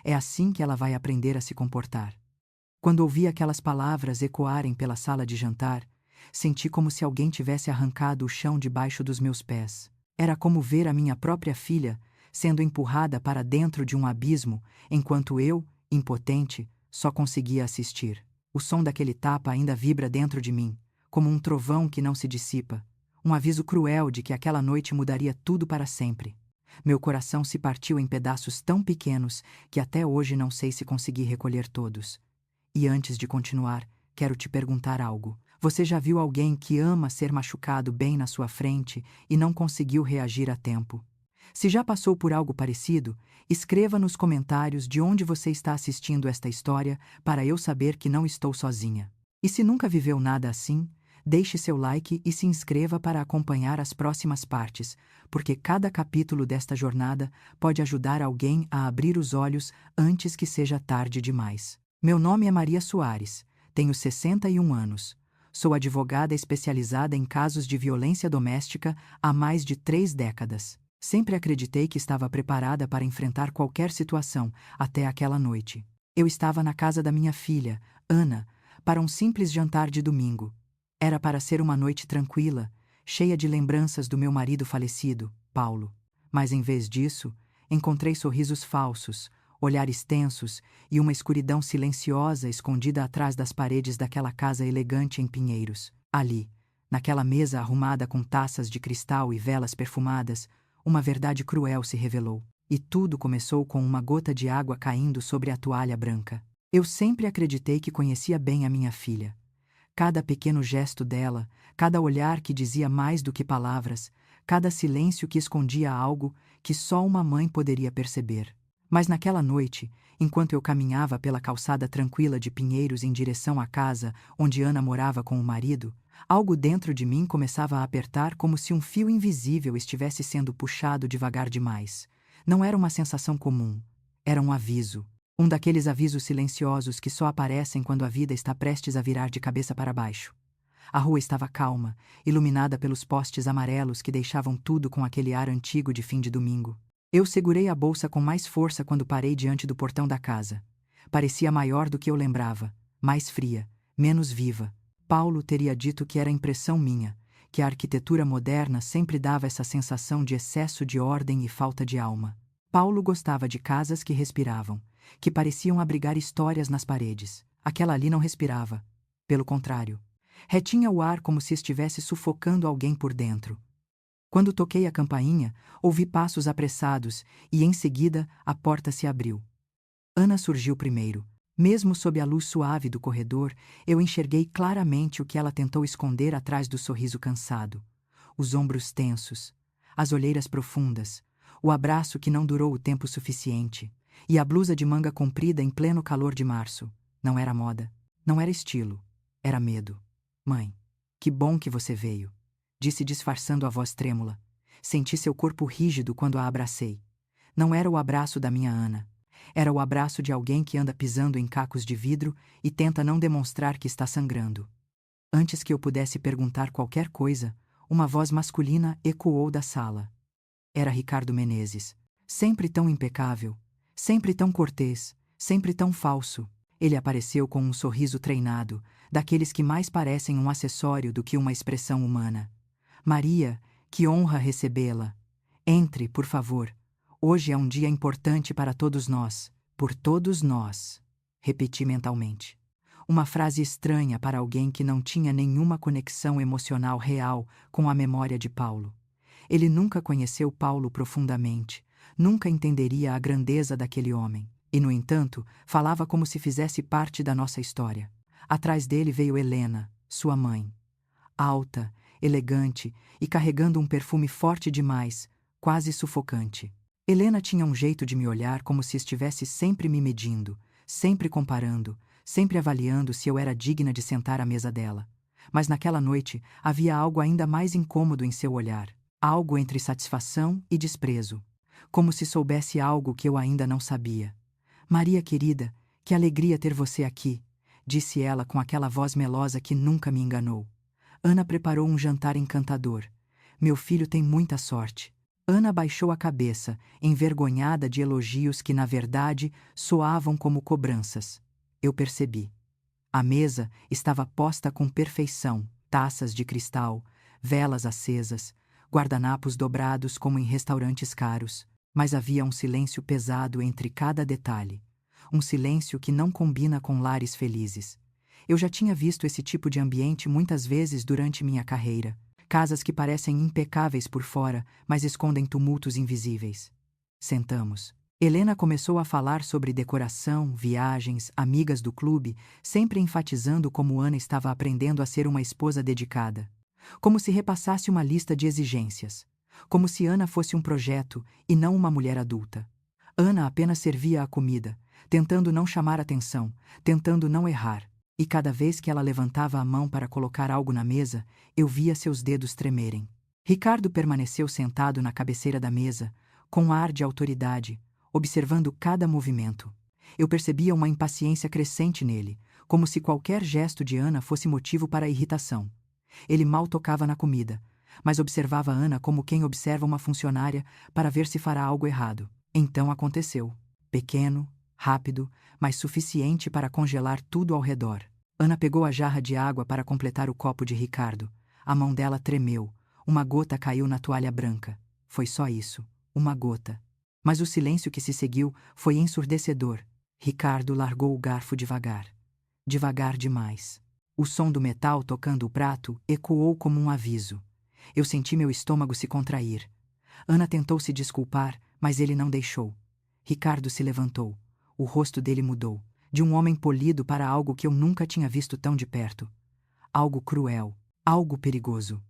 É assim que ela vai aprender a se comportar. Quando ouvi aquelas palavras ecoarem pela sala de jantar, senti como se alguém tivesse arrancado o chão debaixo dos meus pés. Era como ver a minha própria filha sendo empurrada para dentro de um abismo, enquanto eu, impotente, só conseguia assistir. O som daquele tapa ainda vibra dentro de mim, como um trovão que não se dissipa, um aviso cruel de que aquela noite mudaria tudo para sempre. Meu coração se partiu em pedaços tão pequenos que até hoje não sei se consegui recolher todos. E antes de continuar, quero te perguntar algo. Você já viu alguém que ama ser machucado bem na sua frente e não conseguiu reagir a tempo? Se já passou por algo parecido, escreva nos comentários de onde você está assistindo esta história para eu saber que não estou sozinha. E se nunca viveu nada assim, deixe seu like e se inscreva para acompanhar as próximas partes, porque cada capítulo desta jornada pode ajudar alguém a abrir os olhos antes que seja tarde demais. Meu nome é Maria Soares, tenho 61 anos. Sou advogada especializada em casos de violência doméstica há mais de 3 décadas. Sempre acreditei que estava preparada para enfrentar qualquer situação, até aquela noite. Eu estava na casa da minha filha, Ana, para um simples jantar de domingo. Era para ser uma noite tranquila, cheia de lembranças do meu marido falecido, Paulo. Mas em vez disso, encontrei sorrisos falsos, olhares tensos e uma escuridão silenciosa escondida atrás das paredes daquela casa elegante em Pinheiros. Ali, naquela mesa arrumada com taças de cristal e velas perfumadas, uma verdade cruel se revelou. E tudo começou com uma gota de água caindo sobre a toalha branca. Eu sempre acreditei que conhecia bem a minha filha. Cada pequeno gesto dela, cada olhar que dizia mais do que palavras, cada silêncio que escondia algo que só uma mãe poderia perceber. Mas naquela noite, enquanto eu caminhava pela calçada tranquila de Pinheiros em direção à casa onde Ana morava com o marido, algo dentro de mim começava a apertar como se um fio invisível estivesse sendo puxado devagar demais. Não era uma sensação comum. Era um aviso. Um daqueles avisos silenciosos que só aparecem quando a vida está prestes a virar de cabeça para baixo. A rua estava calma, iluminada pelos postes amarelos que deixavam tudo com aquele ar antigo de fim de domingo. Eu segurei a bolsa com mais força quando parei diante do portão da casa. Parecia maior do que eu lembrava, mais fria, menos viva. Paulo teria dito que era impressão minha, que a arquitetura moderna sempre dava essa sensação de excesso de ordem e falta de alma. Paulo gostava de casas que respiravam, que pareciam abrigar histórias nas paredes. Aquela ali não respirava. Pelo contrário, retinha o ar como se estivesse sufocando alguém por dentro. Quando toquei a campainha, ouvi passos apressados e, em seguida, a porta se abriu. Ana surgiu primeiro. Mesmo sob a luz suave do corredor, eu enxerguei claramente o que ela tentou esconder atrás do sorriso cansado. Os ombros tensos, as olheiras profundas, o abraço que não durou o tempo suficiente, e a blusa de manga comprida em pleno calor de março. Não era moda, não era estilo, era medo. Mãe, que bom que você veio, disse disfarçando a voz trêmula. Senti seu corpo rígido quando a abracei. Não era o abraço da minha Ana. Era o abraço de alguém que anda pisando em cacos de vidro e tenta não demonstrar que está sangrando. Antes que eu pudesse perguntar qualquer coisa, uma voz masculina ecoou da sala. Era Ricardo Menezes. Sempre tão impecável, sempre tão cortês, sempre tão falso. Ele apareceu com um sorriso treinado, daqueles que mais parecem um acessório do que uma expressão humana. Maria, que honra recebê-la. Entre, por favor. Hoje é um dia importante para todos nós, por todos nós. Repeti mentalmente. Uma frase estranha para alguém que não tinha nenhuma conexão emocional real com a memória de Paulo. Ele nunca conheceu Paulo profundamente, nunca entenderia a grandeza daquele homem. E, no entanto, falava como se fizesse parte da nossa história. Atrás dele veio Helena, sua mãe. Alta, elegante e carregando um perfume forte demais, quase sufocante. Helena tinha um jeito de me olhar como se estivesse sempre me medindo, sempre comparando, sempre avaliando se eu era digna de sentar à mesa dela. Mas naquela noite havia algo ainda mais incômodo em seu olhar, algo entre satisfação e desprezo, como se soubesse algo que eu ainda não sabia. Maria querida, que alegria ter você aqui, disse ela com aquela voz melosa que nunca me enganou. Ana preparou um jantar encantador. Meu filho tem muita sorte. Ana baixou a cabeça, envergonhada de elogios que, na verdade, soavam como cobranças. Eu percebi. A mesa estava posta com perfeição, taças de cristal, velas acesas, guardanapos dobrados como em restaurantes caros, mas havia um silêncio pesado entre cada detalhe. Um silêncio que não combina com lares felizes. Eu já tinha visto esse tipo de ambiente muitas vezes durante minha carreira. Casas que parecem impecáveis por fora, mas escondem tumultos invisíveis. Sentamos. Helena começou a falar sobre decoração, viagens, amigas do clube, sempre enfatizando como Ana estava aprendendo a ser uma esposa dedicada. Como se repassasse uma lista de exigências. Como se Ana fosse um projeto e não uma mulher adulta. Ana apenas servia a comida, tentando não chamar atenção, tentando não errar. E cada vez que ela levantava a mão para colocar algo na mesa, eu via seus dedos tremerem. Ricardo permaneceu sentado na cabeceira da mesa, com ar de autoridade, observando cada movimento. Eu percebia uma impaciência crescente nele, como se qualquer gesto de Ana fosse motivo para a irritação. Ele mal tocava na comida, mas observava Ana como quem observa uma funcionária para ver se fará algo errado. Então aconteceu. Pequeno, rápido, mas suficiente para congelar tudo ao redor. Ana pegou a jarra de água para completar o copo de Ricardo. A mão dela tremeu. Uma gota caiu na toalha branca. Foi só isso. Uma gota. Mas o silêncio que se seguiu foi ensurdecedor. Ricardo largou o garfo devagar. Devagar demais. O som do metal tocando o prato ecoou como um aviso. Eu senti meu estômago se contrair. Ana tentou se desculpar, mas ele não deixou. Ricardo se levantou. O rosto dele mudou. De um homem polido para algo que eu nunca tinha visto tão de perto. Algo cruel. Algo perigoso.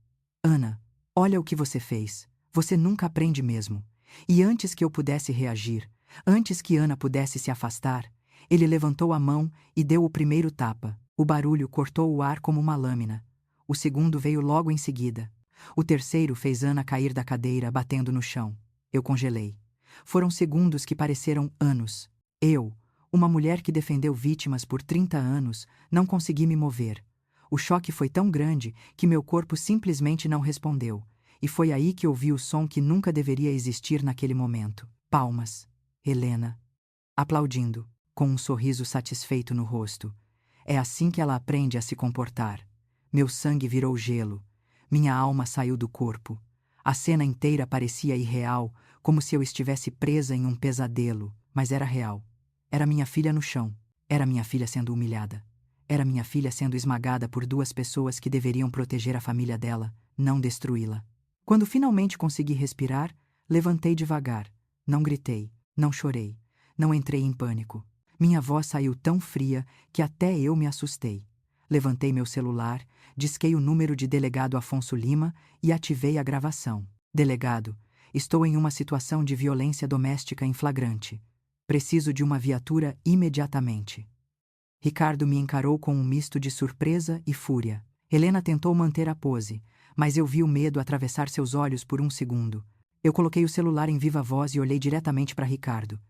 Ana, olha o que você fez. Você nunca aprende mesmo. E antes que eu pudesse reagir, antes que Ana pudesse se afastar, ele levantou a mão e deu o primeiro tapa. O barulho cortou o ar como uma lâmina. O segundo veio logo em seguida. O terceiro fez Ana cair da cadeira, batendo no chão. Eu congelei. Foram segundos que pareceram anos. Eu, uma mulher que defendeu vítimas por 30 anos, não consegui me mover. O choque foi tão grande que meu corpo simplesmente não respondeu. E foi aí que ouvi o som que nunca deveria existir naquele momento. Palmas. Helena. Aplaudindo, com um sorriso satisfeito no rosto. É assim que ela aprende a se comportar. Meu sangue virou gelo. Minha alma saiu do corpo. A cena inteira parecia irreal, como se eu estivesse presa em um pesadelo, mas era real. Era minha filha no chão. Era minha filha sendo humilhada. Era minha filha sendo esmagada por duas pessoas que deveriam proteger a família dela, não destruí-la. Quando finalmente consegui respirar, levantei devagar. Não gritei, não chorei, não entrei em pânico. Minha voz saiu tão fria que até eu me assustei. Levantei meu celular, disquei o número de delegado Afonso Lima e ativei a gravação. Delegado, estou em uma situação de violência doméstica em flagrante. Preciso de uma viatura imediatamente. Ricardo me encarou com um misto de surpresa e fúria. Helena tentou manter a pose, mas eu vi o medo atravessar seus olhos por um segundo. Eu coloquei o celular em viva voz e olhei diretamente para Ricardo.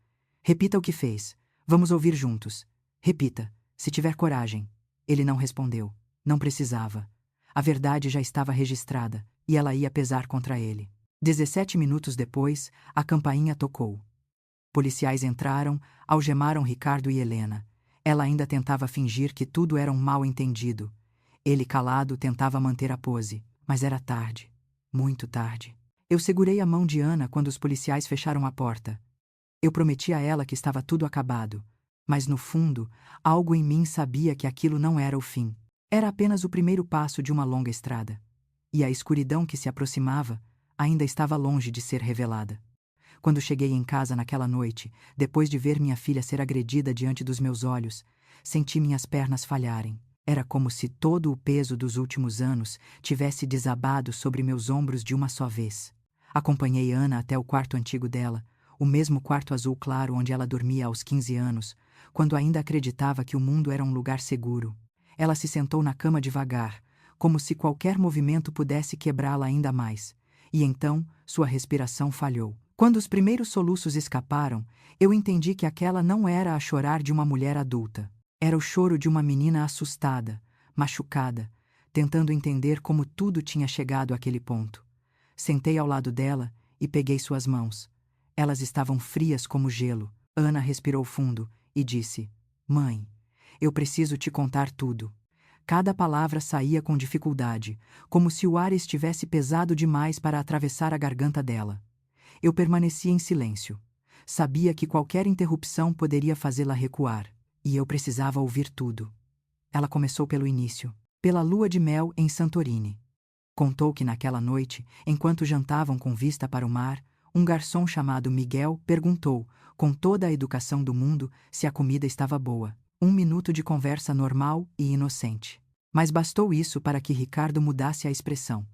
Repita o que fez. Vamos ouvir juntos. Repita, se tiver coragem. Ele não respondeu. Não precisava. A verdade já estava registrada, e ela ia pesar contra ele. 17 minutos depois, a campainha tocou. Policiais entraram, algemaram Ricardo e Helena. Ela ainda tentava fingir que tudo era um mal-entendido. Ele, calado, tentava manter a pose, mas era tarde. Muito tarde. Eu segurei a mão de Ana quando os policiais fecharam a porta. Eu prometi a ela que estava tudo acabado. Mas, no fundo, algo em mim sabia que aquilo não era o fim. Era apenas o primeiro passo de uma longa estrada. E a escuridão que se aproximava ainda estava longe de ser revelada. Quando cheguei em casa naquela noite, depois de ver minha filha ser agredida diante dos meus olhos, senti minhas pernas falharem. Era como se todo o peso dos últimos anos tivesse desabado sobre meus ombros de uma só vez. Acompanhei Ana até o quarto antigo dela, o mesmo quarto azul claro onde ela dormia aos 15 anos, quando ainda acreditava que o mundo era um lugar seguro. Ela se sentou na cama devagar, como se qualquer movimento pudesse quebrá-la ainda mais. E então, sua respiração falhou. Quando os primeiros soluços escaparam, eu entendi que aquela não era a chorar de uma mulher adulta. Era o choro de uma menina assustada, machucada, tentando entender como tudo tinha chegado àquele ponto. Sentei ao lado dela e peguei suas mãos. Elas estavam frias como gelo. Ana respirou fundo e disse: Mãe, eu preciso te contar tudo. Cada palavra saía com dificuldade, como se o ar estivesse pesado demais para atravessar a garganta dela. Eu permanecia em silêncio. Sabia que qualquer interrupção poderia fazê-la recuar, e eu precisava ouvir tudo. Ela começou pelo início, pela lua de mel em Santorini. Contou que naquela noite, enquanto jantavam com vista para o mar, um garçom chamado Miguel perguntou, com toda a educação do mundo, se a comida estava boa. 1 minuto de conversa normal e inocente. Mas bastou isso para que Ricardo mudasse a expressão.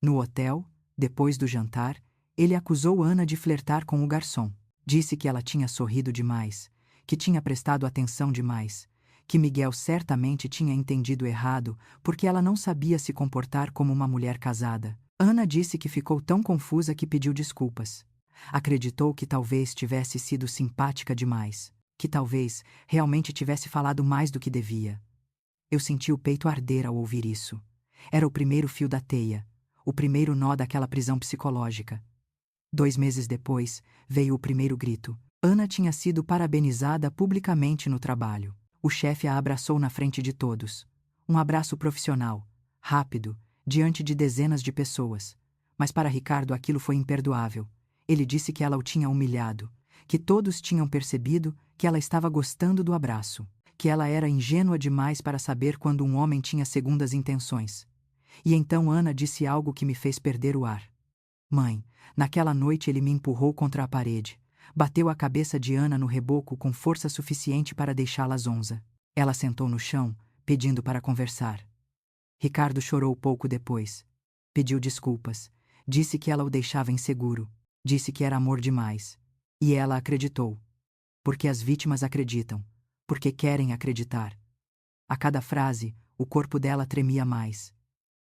No hotel, depois do jantar, ele acusou Ana de flertar com o garçom. Disse que ela tinha sorrido demais, que tinha prestado atenção demais, que Miguel certamente tinha entendido errado porque ela não sabia se comportar como uma mulher casada. Ana disse que ficou tão confusa que pediu desculpas. Acreditou que talvez tivesse sido simpática demais, que talvez realmente tivesse falado mais do que devia. Eu senti o peito arder ao ouvir isso. Era o primeiro fio da teia, o primeiro nó daquela prisão psicológica. 2 meses depois, veio o primeiro grito. Ana tinha sido parabenizada publicamente no trabalho. O chefe a abraçou na frente de todos. Um abraço profissional, rápido, diante de dezenas de pessoas. Mas para Ricardo aquilo foi imperdoável. Ele disse que ela o tinha humilhado, que todos tinham percebido que ela estava gostando do abraço, que ela era ingênua demais para saber quando um homem tinha segundas intenções. E então Ana disse algo que me fez perder o ar. Mãe, naquela noite ele me empurrou contra a parede. Bateu a cabeça de Ana no reboco com força suficiente para deixá-la zonza. Ela sentou no chão, pedindo para conversar. Ricardo chorou pouco depois. Pediu desculpas. Disse que ela o deixava inseguro. Disse que era amor demais. E ela acreditou. Porque as vítimas acreditam. Porque querem acreditar. A cada frase, o corpo dela tremia mais.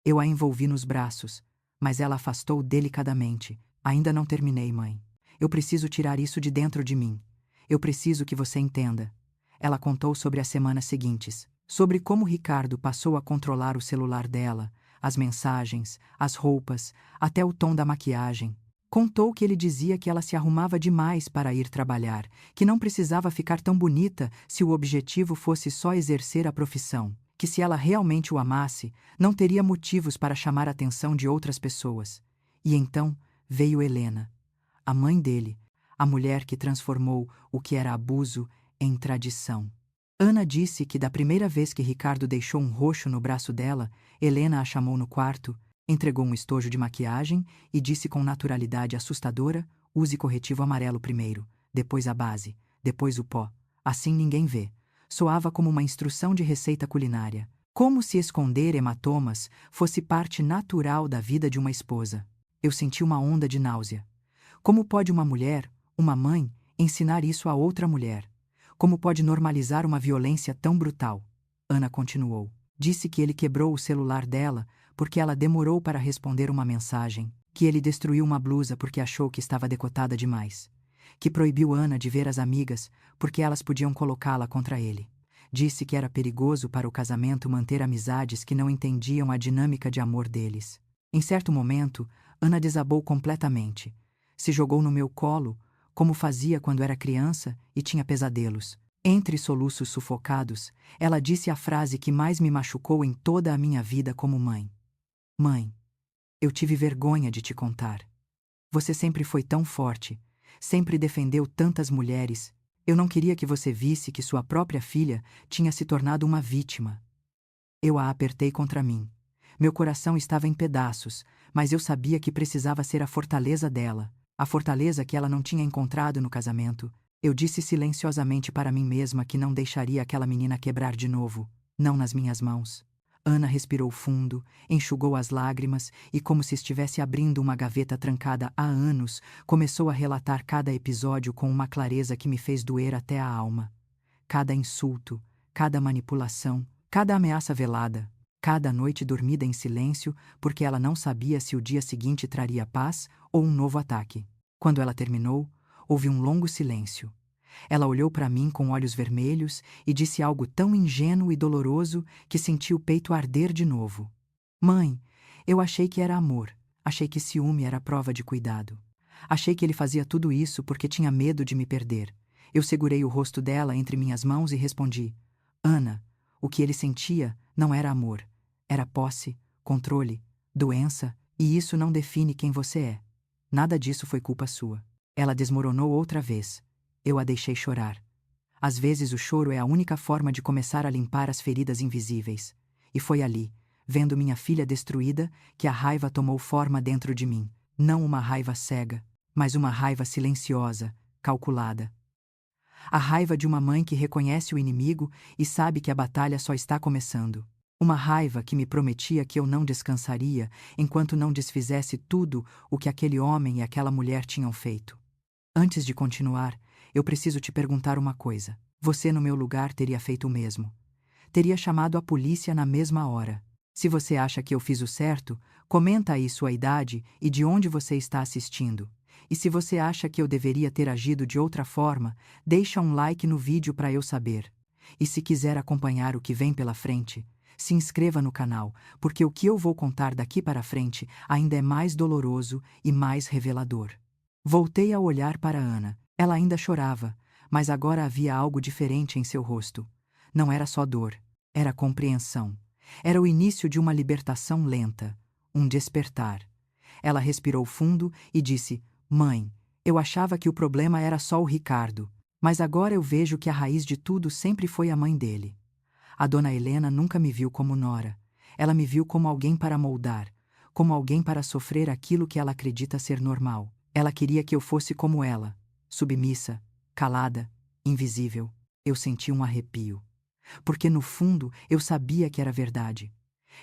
Eu a envolvi nos braços, mas ela afastou delicadamente. Ainda não terminei, mãe. Eu preciso tirar isso de dentro de mim. Eu preciso que você entenda. Ela contou sobre as semanas seguintes, sobre como Ricardo passou a controlar o celular dela, as mensagens, as roupas, até o tom da maquiagem. Contou que ele dizia que ela se arrumava demais para ir trabalhar, que não precisava ficar tão bonita se o objetivo fosse só exercer a profissão, que se ela realmente o amasse, não teria motivos para chamar a atenção de outras pessoas. E então veio Helena, a mãe dele, a mulher que transformou o que era abuso em tradição. Ana disse que da primeira vez que Ricardo deixou um roxo no braço dela, Helena a chamou no quarto, entregou um estojo de maquiagem e disse com naturalidade assustadora: use corretivo amarelo primeiro, depois a base, depois o pó. Assim ninguém vê. Soava como uma instrução de receita culinária. Como se esconder hematomas fosse parte natural da vida de uma esposa. Eu senti uma onda de náusea. Como pode uma mulher, uma mãe, ensinar isso a outra mulher? Como pode normalizar uma violência tão brutal? Ana continuou. Disse que ele quebrou o celular dela porque ela demorou para responder uma mensagem, que ele destruiu uma blusa porque achou que estava decotada demais, que proibiu Ana de ver as amigas porque elas podiam colocá-la contra ele. Disse que era perigoso para o casamento manter amizades que não entendiam a dinâmica de amor deles. Em certo momento, Ana desabou completamente. Se jogou no meu colo, como fazia quando era criança e tinha pesadelos. Entre soluços sufocados, ela disse a frase que mais me machucou em toda a minha vida como mãe. Mãe, eu tive vergonha de te contar. Você sempre foi tão forte, sempre defendeu tantas mulheres. Eu não queria que você visse que sua própria filha tinha se tornado uma vítima. Eu a apertei contra mim. Meu coração estava em pedaços, mas eu sabia que precisava ser a fortaleza dela, a fortaleza que ela não tinha encontrado no casamento. Eu disse silenciosamente para mim mesma que não deixaria aquela menina quebrar de novo, não nas minhas mãos. Ana respirou fundo, enxugou as lágrimas e, como se estivesse abrindo uma gaveta trancada há anos, começou a relatar cada episódio com uma clareza que me fez doer até a alma. Cada insulto, cada manipulação, cada ameaça velada, cada noite dormida em silêncio porque ela não sabia se o dia seguinte traria paz ou um novo ataque. Quando ela terminou, houve um longo silêncio. Ela olhou para mim com olhos vermelhos e disse algo tão ingênuo e doloroso que senti o peito arder de novo. Mãe, eu achei que era amor, achei que ciúme era prova de cuidado. Achei que ele fazia tudo isso porque tinha medo de me perder. Eu segurei o rosto dela entre minhas mãos e respondi: Ana, o que ele sentia não era amor. Era posse, controle, doença, e isso não define quem você é. Nada disso foi culpa sua. Ela desmoronou outra vez. Eu a deixei chorar. Às vezes o choro é a única forma de começar a limpar as feridas invisíveis. E foi ali, vendo minha filha destruída, que a raiva tomou forma dentro de mim. Não uma raiva cega, mas uma raiva silenciosa, calculada. A raiva de uma mãe que reconhece o inimigo e sabe que a batalha só está começando. Uma raiva que me prometia que eu não descansaria enquanto não desfizesse tudo o que aquele homem e aquela mulher tinham feito. Antes de continuar, eu preciso te perguntar uma coisa. Você, no meu lugar, teria feito o mesmo. Teria chamado a polícia na mesma hora. Se você acha que eu fiz o certo, comenta aí sua idade e de onde você está assistindo. E se você acha que eu deveria ter agido de outra forma, deixa um like no vídeo para eu saber. E se quiser acompanhar o que vem pela frente, se inscreva no canal, porque o que eu vou contar daqui para frente ainda é mais doloroso e mais revelador. Voltei a olhar para Ana. Ela ainda chorava, mas agora havia algo diferente em seu rosto. Não era só dor, era compreensão. Era o início de uma libertação lenta, um despertar. Ela respirou fundo e disse: Mãe, eu achava que o problema era só o Ricardo, mas agora eu vejo que a raiz de tudo sempre foi a mãe dele. A dona Helena nunca me viu como nora. Ela me viu como alguém para moldar, como alguém para sofrer aquilo que ela acredita ser normal. Ela queria que eu fosse como ela, submissa, calada, invisível. Eu senti um arrepio. Porque no fundo eu sabia que era verdade.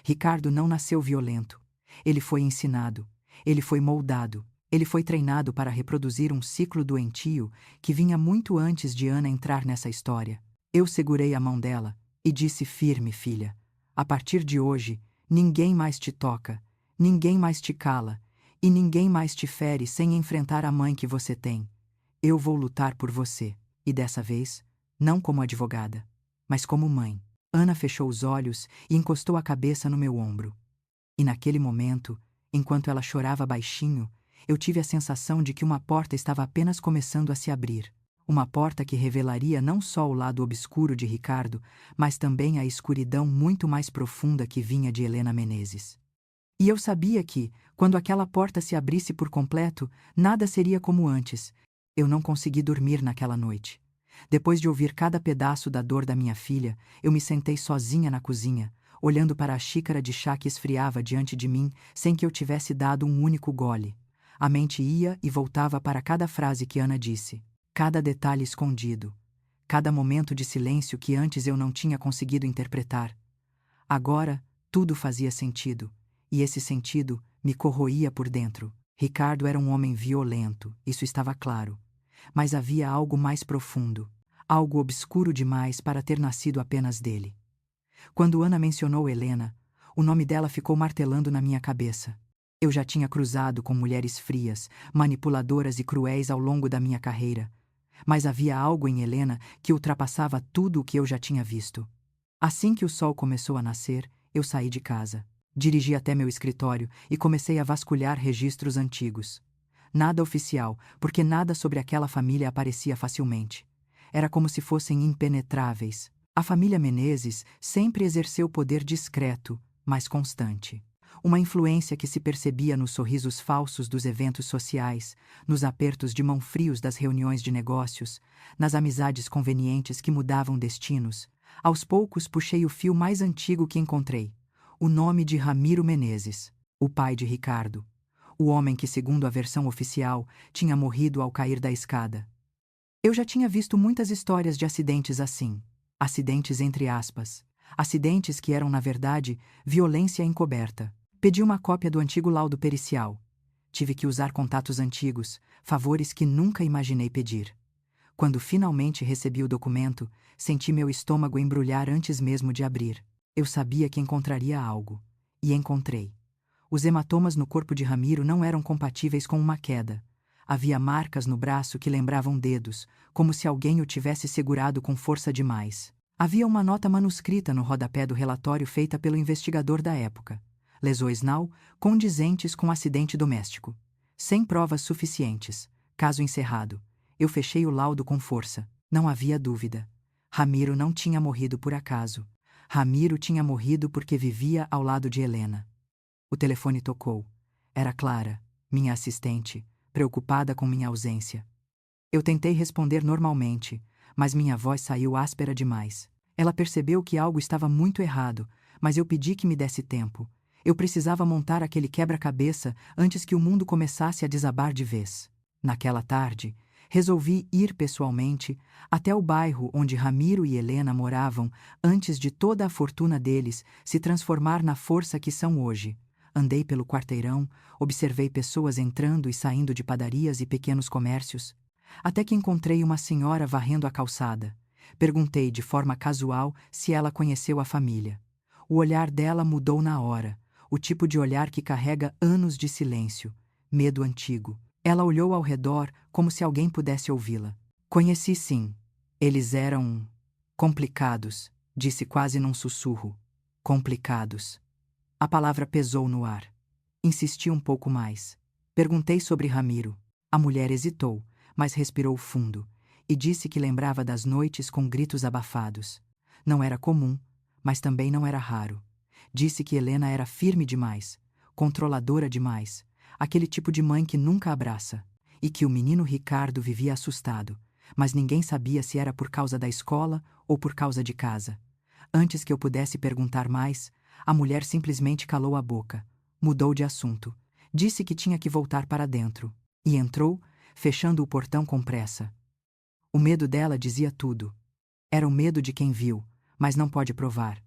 Ricardo não nasceu violento. Ele foi ensinado, ele foi moldado, ele foi treinado para reproduzir um ciclo doentio que vinha muito antes de Ana entrar nessa história. Eu segurei a mão dela e disse firme: filha, a partir de hoje, ninguém mais te toca, ninguém mais te cala, e ninguém mais te fere sem enfrentar a mãe que você tem. Eu vou lutar por você, e dessa vez, não como advogada, mas como mãe. Ana fechou os olhos e encostou a cabeça no meu ombro. E naquele momento, enquanto ela chorava baixinho, eu tive a sensação de que uma porta estava apenas começando a se abrir. Uma porta que revelaria não só o lado obscuro de Ricardo, mas também a escuridão muito mais profunda que vinha de Helena Menezes. E eu sabia que, quando aquela porta se abrisse por completo, nada seria como antes. Eu não consegui dormir naquela noite. Depois de ouvir cada pedaço da dor da minha filha, eu me sentei sozinha na cozinha, olhando para a xícara de chá que esfriava diante de mim sem que eu tivesse dado um único gole. A mente ia e voltava para cada frase que Ana disse, cada detalhe escondido, cada momento de silêncio que antes eu não tinha conseguido interpretar. Agora, tudo fazia sentido, e esse sentido me corroía por dentro. Ricardo era um homem violento, isso estava claro. Mas havia algo mais profundo, algo obscuro demais para ter nascido apenas dele. Quando Ana mencionou Helena, o nome dela ficou martelando na minha cabeça. Eu já tinha cruzado com mulheres frias, manipuladoras e cruéis ao longo da minha carreira, mas havia algo em Helena que ultrapassava tudo o que eu já tinha visto. Assim que o sol começou a nascer, eu saí de casa. Dirigi até meu escritório e comecei a vasculhar registros antigos. Nada oficial, porque nada sobre aquela família aparecia facilmente. Era como se fossem impenetráveis. A família Menezes sempre exerceu poder discreto, mas constante. Uma influência que se percebia nos sorrisos falsos dos eventos sociais, nos apertos de mão frios das reuniões de negócios, nas amizades convenientes que mudavam destinos. Aos poucos puxei o fio mais antigo que encontrei. O nome de Ramiro Menezes, o pai de Ricardo. O homem que, segundo a versão oficial, tinha morrido ao cair da escada. Eu já tinha visto muitas histórias de acidentes assim. Acidentes entre aspas. Acidentes que eram, na verdade, violência encoberta. Pedi uma cópia do antigo laudo pericial. Tive que usar contatos antigos, favores que nunca imaginei pedir. Quando finalmente recebi o documento, senti meu estômago embrulhar antes mesmo de abrir. Eu sabia que encontraria algo. E encontrei. Os hematomas no corpo de Ramiro não eram compatíveis com uma queda. Havia marcas no braço que lembravam dedos, como se alguém o tivesse segurado com força demais. Havia uma nota manuscrita no rodapé do relatório feita pelo investigador da época. Lesões não condizentes com acidente doméstico. Sem provas suficientes. Caso encerrado. Eu fechei o laudo com força. Não havia dúvida. Ramiro não tinha morrido por acaso. Ramiro tinha morrido porque vivia ao lado de Helena. O telefone tocou. Era Clara, minha assistente, preocupada com minha ausência. Eu tentei responder normalmente, mas minha voz saiu áspera demais. Ela percebeu que algo estava muito errado, mas eu pedi que me desse tempo. Eu precisava montar aquele quebra-cabeça antes que o mundo começasse a desabar de vez. Naquela tarde, resolvi ir pessoalmente até o bairro onde Ramiro e Helena moravam antes de toda a fortuna deles se transformar na força que são hoje. Andei pelo quarteirão, observei pessoas entrando e saindo de padarias e pequenos comércios, até que encontrei uma senhora varrendo a calçada. Perguntei de forma casual se ela conheceu a família. O olhar dela mudou na hora, o tipo de olhar que carrega anos de silêncio, medo antigo. Ela olhou ao redor como se alguém pudesse ouvi-la. Conheci sim. Eles eram complicados, disse quase num sussurro. Complicados. A palavra pesou no ar. Insisti um pouco mais. Perguntei sobre Ramiro. A mulher hesitou, mas respirou fundo, e disse que lembrava das noites com gritos abafados. Não era comum, mas também não era raro. Disse que Helena era firme demais, controladora demais, aquele tipo de mãe que nunca abraça, e que o menino Ricardo vivia assustado, mas ninguém sabia se era por causa da escola ou por causa de casa. Antes que eu pudesse perguntar mais, a mulher simplesmente calou a boca, mudou de assunto, disse que tinha que voltar para dentro, e entrou, fechando o portão com pressa. O medo dela dizia tudo. Era o medo de quem viu, mas não pode provar.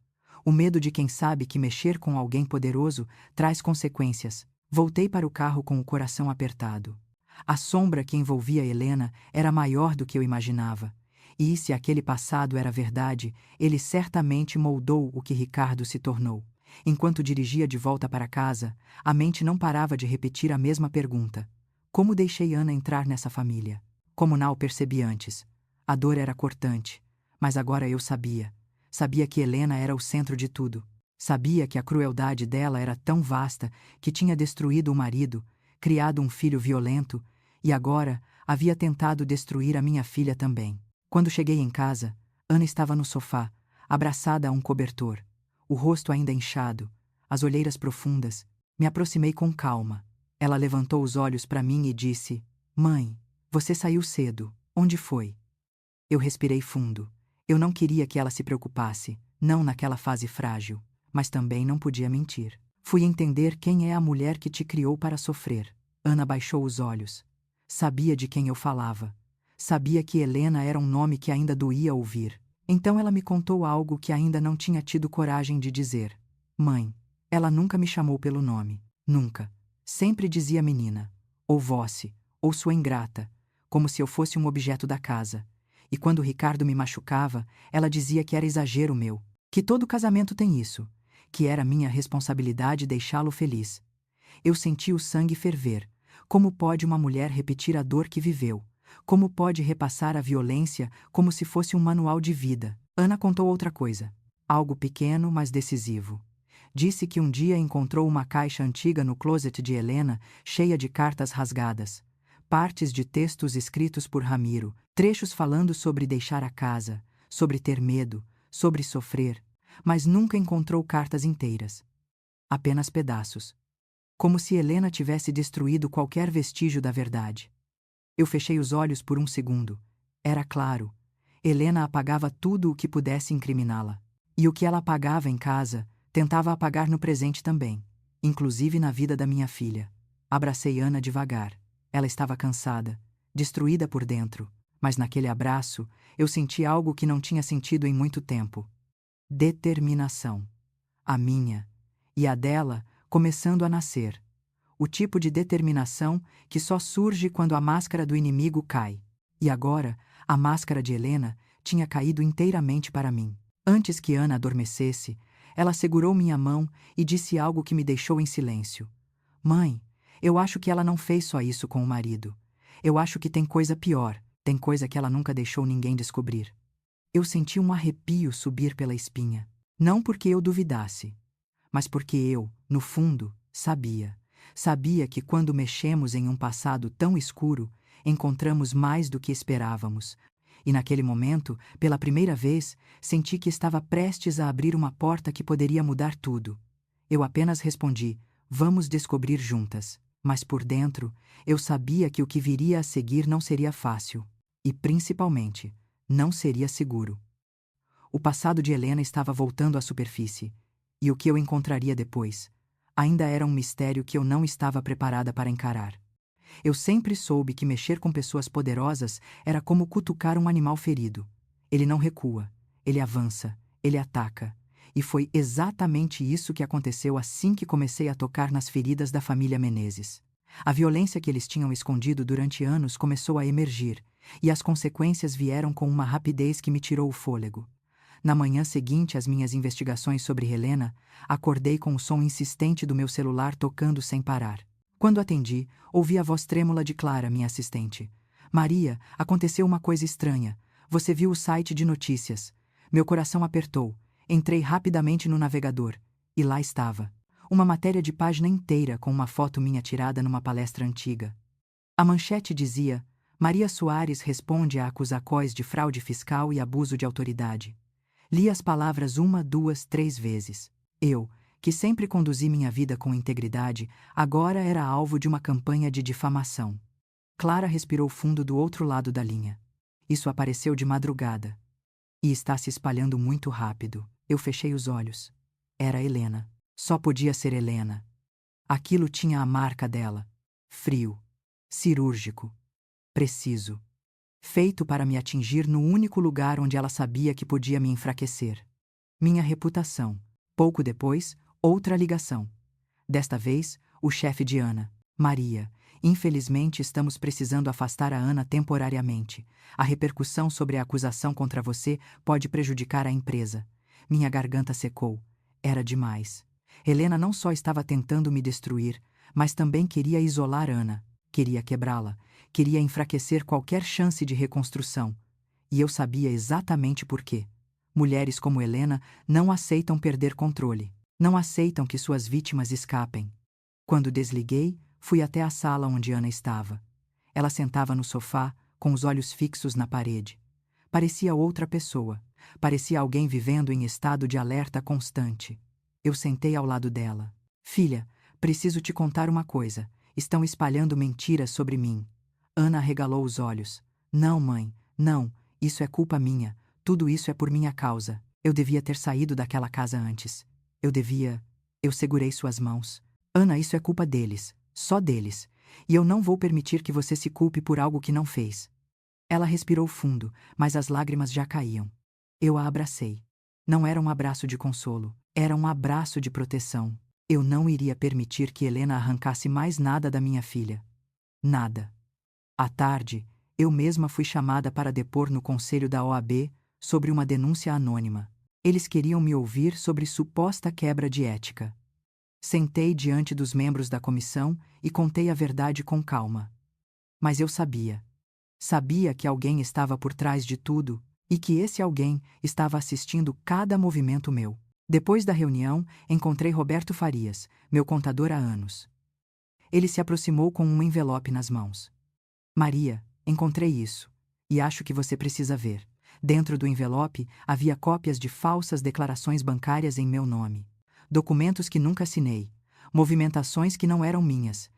O medo de quem sabe que mexer com alguém poderoso traz consequências. Voltei para o carro com o coração apertado. A sombra que envolvia Helena era maior do que eu imaginava. E se aquele passado era verdade, ele certamente moldou o que Ricardo se tornou. Enquanto dirigia de volta para casa, a mente não parava de repetir a mesma pergunta. Como deixei Ana entrar nessa família? Como não o percebi antes? A dor era cortante, mas agora eu sabia. Sabia que Helena era o centro de tudo. Sabia que a crueldade dela era tão vasta que tinha destruído o marido, criado um filho violento, e agora havia tentado destruir a minha filha também. Quando cheguei em casa, Ana estava no sofá, abraçada a um cobertor, o rosto ainda inchado, as olheiras profundas. Me aproximei com calma. Ela levantou os olhos para mim e disse: Mãe, você saiu cedo. Onde foi? Eu respirei fundo. Eu não queria que ela se preocupasse, não naquela fase frágil, mas também não podia mentir. Fui entender quem é a mulher que te criou para sofrer. Ana baixou os olhos. Sabia de quem eu falava. Sabia que Helena era um nome que ainda doía ouvir. Então ela me contou algo que ainda não tinha tido coragem de dizer. Mãe, ela nunca me chamou pelo nome. Nunca. Sempre dizia menina, ou voce, ou sua ingrata, como se eu fosse um objeto da casa. E quando Ricardo me machucava, ela dizia que era exagero meu, que todo casamento tem isso, que era minha responsabilidade deixá-lo feliz. Eu senti o sangue ferver. Como pode uma mulher repetir a dor que viveu? Como pode repassar a violência como se fosse um manual de vida? Ana contou outra coisa. Algo pequeno, mas decisivo. Disse que um dia encontrou uma caixa antiga no closet de Helena, cheia de cartas rasgadas. Partes de textos escritos por Ramiro, trechos falando sobre deixar a casa, sobre ter medo, sobre sofrer, mas nunca encontrou cartas inteiras. Apenas pedaços. Como se Helena tivesse destruído qualquer vestígio da verdade. Eu fechei os olhos por um segundo. Era claro. Helena apagava tudo o que pudesse incriminá-la. E o que ela apagava em casa, tentava apagar no presente também, inclusive na vida da minha filha. Abracei Ana devagar. Ela estava cansada, destruída por dentro, mas naquele abraço eu senti algo que não tinha sentido em muito tempo. Determinação. A minha e a dela começando a nascer. O tipo de determinação que só surge quando a máscara do inimigo cai. E agora, a máscara de Helena tinha caído inteiramente para mim. Antes que Ana adormecesse, ela segurou minha mão e disse algo que me deixou em silêncio. Mãe, eu acho que ela não fez só isso com o marido. Eu acho que tem coisa pior, tem coisa que ela nunca deixou ninguém descobrir. Eu senti um arrepio subir pela espinha. Não porque eu duvidasse, mas porque eu, no fundo, sabia. Sabia que quando mexemos em um passado tão escuro, encontramos mais do que esperávamos. E naquele momento, pela primeira vez, senti que estava prestes a abrir uma porta que poderia mudar tudo. Eu apenas respondi: vamos descobrir juntas. Mas por dentro, eu sabia que o que viria a seguir não seria fácil. E, principalmente, não seria seguro. O passado de Helena estava voltando à superfície. E o que eu encontraria depois? Ainda era um mistério que eu não estava preparada para encarar. Eu sempre soube que mexer com pessoas poderosas era como cutucar um animal ferido. Ele não recua, ele avança, ele ataca. E foi exatamente isso que aconteceu assim que comecei a tocar nas feridas da família Menezes. A violência que eles tinham escondido durante anos começou a emergir, e as consequências vieram com uma rapidez que me tirou o fôlego. Na manhã seguinte às minhas investigações sobre Helena, acordei com o som insistente do meu celular tocando sem parar. Quando atendi, ouvi a voz trêmula de Clara, minha assistente. Maria, aconteceu uma coisa estranha. Você viu o site de notícias. Meu coração apertou. Entrei rapidamente no navegador. E lá estava. Uma matéria de página inteira com uma foto minha tirada numa palestra antiga. A manchete dizia: Maria Soares responde a acusacóis de fraude fiscal e abuso de autoridade. Li as palavras 1, 2, 3 vezes. Eu, que sempre conduzi minha vida com integridade, agora era alvo de uma campanha de difamação. Clara respirou fundo do outro lado da linha. Isso apareceu de madrugada. E está se espalhando muito rápido. Eu fechei os olhos. Era Helena. Só podia ser Helena. Aquilo tinha a marca dela. Frio. Cirúrgico. Preciso. Feito para me atingir no único lugar onde ela sabia que podia me enfraquecer. Minha reputação. Pouco depois, outra ligação. Desta vez, o chefe de Ana. Maria, infelizmente estamos precisando afastar a Ana temporariamente. A repercussão sobre a acusação contra você pode prejudicar a empresa. Minha garganta secou. Era demais. Helena não só estava tentando me destruir, mas também queria isolar Ana. Queria quebrá-la. Queria enfraquecer qualquer chance de reconstrução. E eu sabia exatamente por quê. Mulheres como Helena não aceitam perder controle. Não aceitam que suas vítimas escapem. Quando desliguei, fui até a sala onde Ana estava. Ela sentava no sofá, com os olhos fixos na parede. Parecia outra pessoa. Parecia alguém vivendo em estado de alerta constante. Eu sentei ao lado dela. Filha, preciso te contar uma coisa. Estão espalhando mentiras sobre mim. Ana arregalou os olhos. Não, mãe, não, isso é culpa minha. Tudo isso é por minha causa. Eu devia ter saído daquela casa antes. Eu segurei suas mãos. Ana, isso é culpa deles. Só deles. E eu não vou permitir que você se culpe por algo que não fez. Ela respirou fundo, mas as lágrimas já caíam. Eu a abracei. Não era um abraço de consolo. Era um abraço de proteção. Eu não iria permitir que Helena arrancasse mais nada da minha filha. Nada. À tarde, eu mesma fui chamada para depor no conselho da OAB sobre uma denúncia anônima. Eles queriam me ouvir sobre suposta quebra de ética. Sentei diante dos membros da comissão e contei a verdade com calma. Mas eu sabia. Sabia que alguém estava por trás de tudo e que esse alguém estava assistindo cada movimento meu. Depois da reunião, encontrei Roberto Farias, meu contador há anos. Ele se aproximou com um envelope nas mãos. Maria, encontrei isso. E acho que você precisa ver. Dentro do envelope havia cópias de falsas declarações bancárias em meu nome. Documentos que nunca assinei. Movimentações que não eram minhas.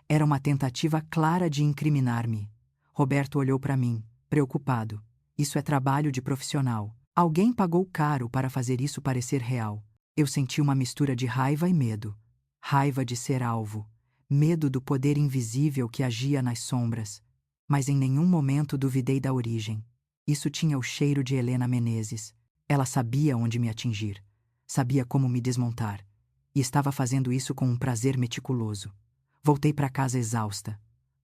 Era uma tentativa clara de incriminar-me. Roberto olhou para mim, preocupado. Isso é trabalho de profissional. Alguém pagou caro para fazer isso parecer real. Eu senti uma mistura de raiva e medo. Raiva de ser alvo. Medo do poder invisível que agia nas sombras. Mas em nenhum momento duvidei da origem. Isso tinha o cheiro de Helena Menezes. Ela sabia onde me atingir. Sabia como me desmontar. E estava fazendo isso com um prazer meticuloso. Voltei para casa exausta.